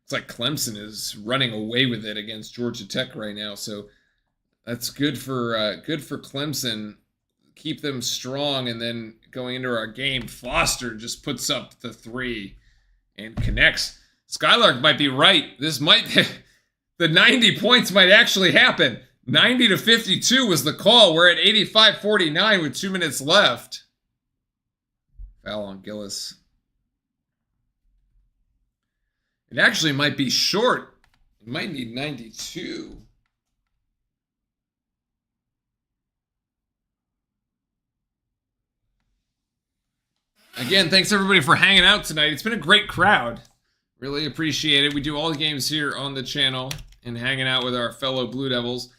It's like Clemson is running away with it against Georgia Tech right now, so that's good for Clemson. Keep them strong, and then going into our game, Foster just puts up the 3 and connects. Skylark might be right. This might the 90 points might actually happen. 90-52 was the call. We're at 85-49 with 2 minutes left. Foul on Gillis. It actually might be short. It might need 92. Again, thanks everybody for hanging out tonight. It's been a great crowd. Really appreciate it. We do all the games here on the channel and hanging out with our fellow Blue Devils.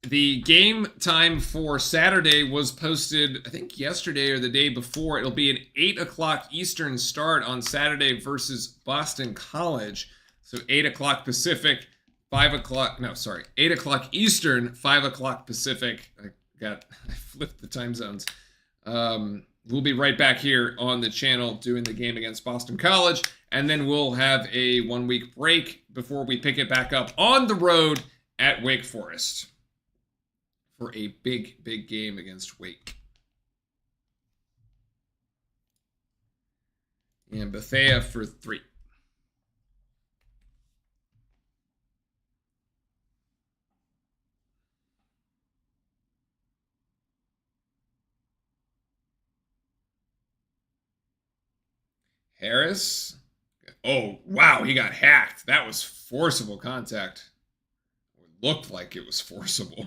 The game time for Saturday was posted, I think, yesterday or the day before. It'll be an 8 o'clock Eastern start on Saturday versus Boston College. So 8 o'clock Pacific, 8 o'clock Eastern, 5 o'clock Pacific. I flipped the time zones. We'll be right back here on the channel doing the game against Boston College. And then we'll have a 1-week break before we pick it back up on the road at Wake Forest for a big, big game against Wake. And Bethea for 3. Harris. Oh, wow, he got hacked. That was forcible contact. It looked like it was forcible.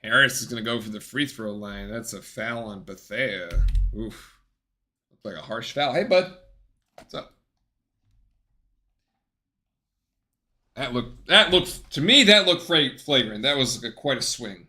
Harris is going to go for the free throw line. That's a foul on Bethea. Oof. Looked like a harsh foul. Hey, bud. What's up? That looked to me, that looked flagrant. That was quite a swing.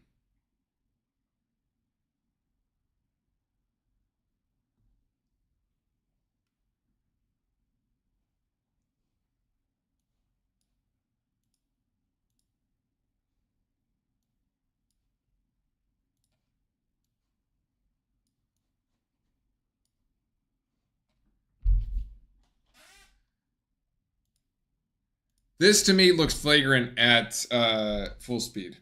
This, to me, looks flagrant at full speed.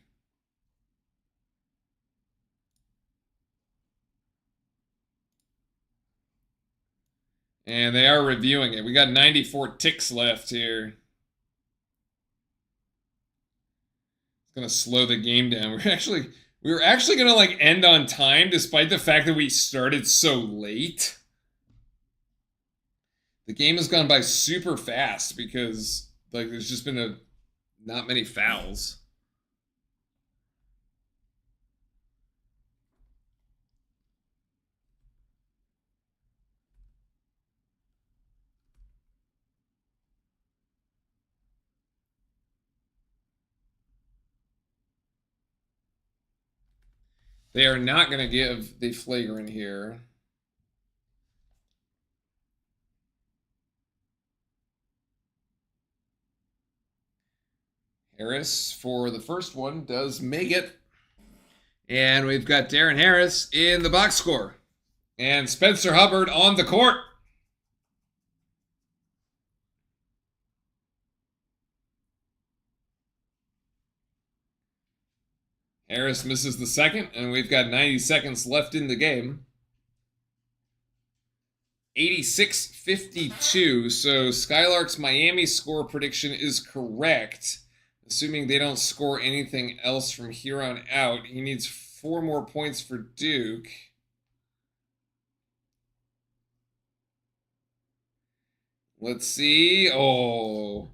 And they are reviewing it. We got 94 ticks left here. It's going to slow the game down. We were actually going to like end on time despite the fact that we started so late. The game has gone by super fast because like there's just been not many fouls. They are not going to give the flagrant here. Harris for the first one does make it. And we've got Darren Harris in the box score. And Spencer Hubbard on the court. Harris misses the second, and we've got 90 seconds left in the game. 86-52, so Skylark's Miami score prediction is correct. Assuming they don't score anything else from here on out. He needs 4 more points for Duke. Let's see. Oh,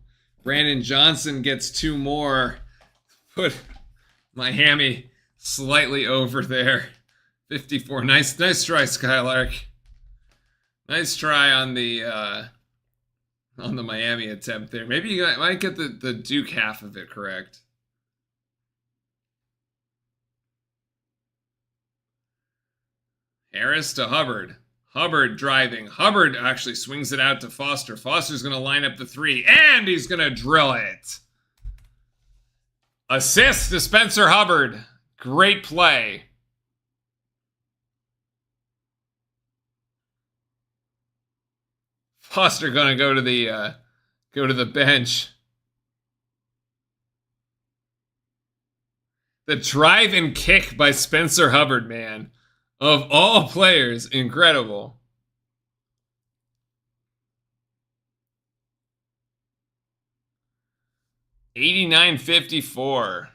Brandon Johnson gets 2 more. Put Miami slightly over there. 54. Nice try, Skylark. Nice try on the Miami attempt there. Maybe you might get the Duke half of it correct. Harris to Hubbard. Hubbard driving. Hubbard actually swings it out to Foster. Foster's going to line up the 3, and he's going to drill it. Assist to Spencer Hubbard. Great play. Foster going to go to the bench. The drive and kick by Spencer Hubbard, man. Of all players, incredible. $89.54.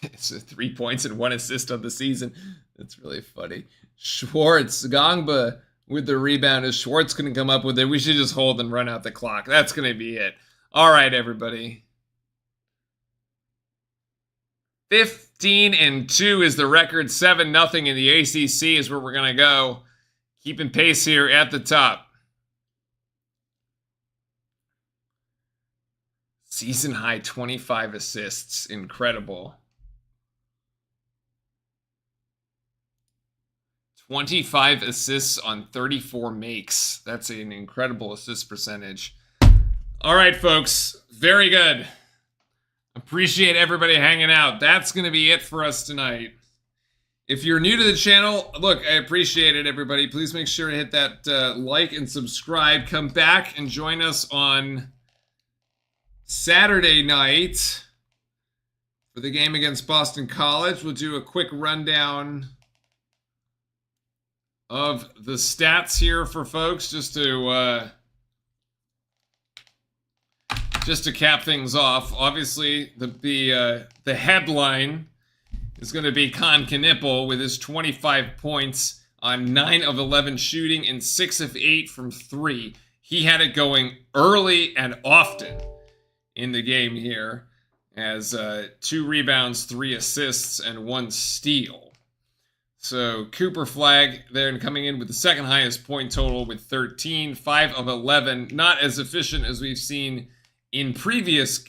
It's 3 points and 1 assist on the season. That's really funny. Schwartz, Gongba with the rebound. Is Schwartz going to come up with it? We should just hold and run out the clock. That's going to be it. All right, everybody. 15-2 is the record. 7-0 in the ACC is where we're going to go. Keeping pace here at the top. Season high 25 assists. Incredible. 25 assists on 34 makes. That's an incredible assist percentage. All right, folks. Very good. Appreciate everybody hanging out. That's going to be it for us tonight. If you're new to the channel, look, I appreciate it, everybody. Please make sure to hit that like and subscribe. Come back and join us on Saturday night for the game against Boston College. We'll do a quick rundown of the stats here for folks just to cap things off. Obviously, the headline is going to be Con Knipple with his 25 points on 9 of 11 shooting and 6 of 8 from 3. He had it going early and often in the game here, as 2 rebounds, 3 assists, and 1 steal. So Cooper Flagg there coming in with the second highest point total with 13, 5 of 11. Not as efficient as we've seen in previous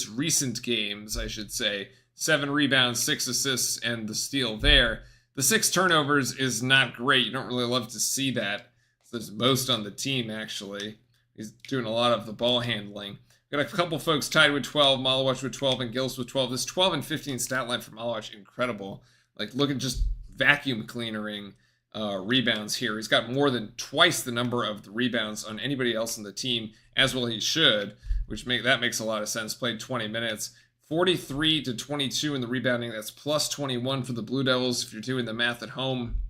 recent games, I should say. 7 rebounds, 6 assists, and the steal there. The 6 turnovers is not great. You don't really love to see that. There's most on the team, actually. He's doing a lot of the ball handling. Got a couple folks tied with 12, Malawach with 12, and Gills with 12. This 12 and 15 stat line for Malawach, incredible. Like, look at just vacuum cleanering rebounds here. He's got more than twice the number of the rebounds on anybody else on the team, as well he should, which makes a lot of sense. Played 20 minutes. 43 to 22 in the rebounding. That's plus 21 for the Blue Devils if you're doing the math at home.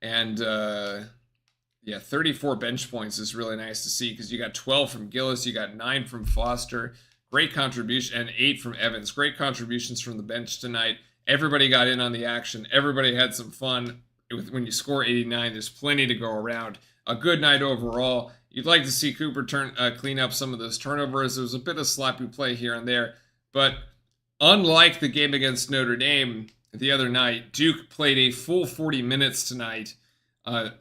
And, yeah, 34 bench points is really nice to see because you got 12 from Gillis, you got 9 from Foster. Great contribution, and 8 from Evans. Great contributions from the bench tonight. Everybody got in on the action. Everybody had some fun. When you score 89, there's plenty to go around. A good night overall. You'd like to see Cooper clean up some of those turnovers. There was a bit of sloppy play here and there. But unlike the game against Notre Dame the other night, Duke played a full 40 minutes tonight,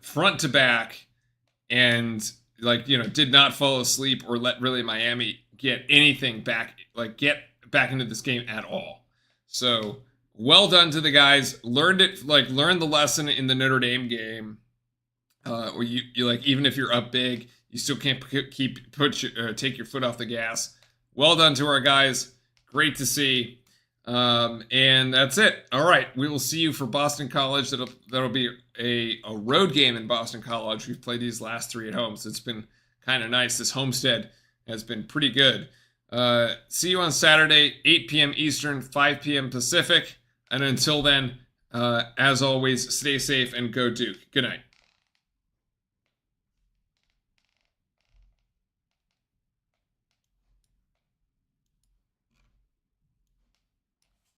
front to back, and did not fall asleep or let really Miami get anything back, get back into this game at all. So well done to the guys. Learned the lesson in the Notre Dame game. Where you even if you're up big, you still can't take your foot off the gas. Well done to our guys. Great to see. And that's it. All right, we will see you for Boston College. That'll be a road game in Boston College. We've played these last 3 at home, so it's been kind of nice. This Homestead has been pretty good. See you on Saturday, 8 p.m. Eastern, 5 p.m. Pacific. And until then, as always, stay safe and go Duke. Good night.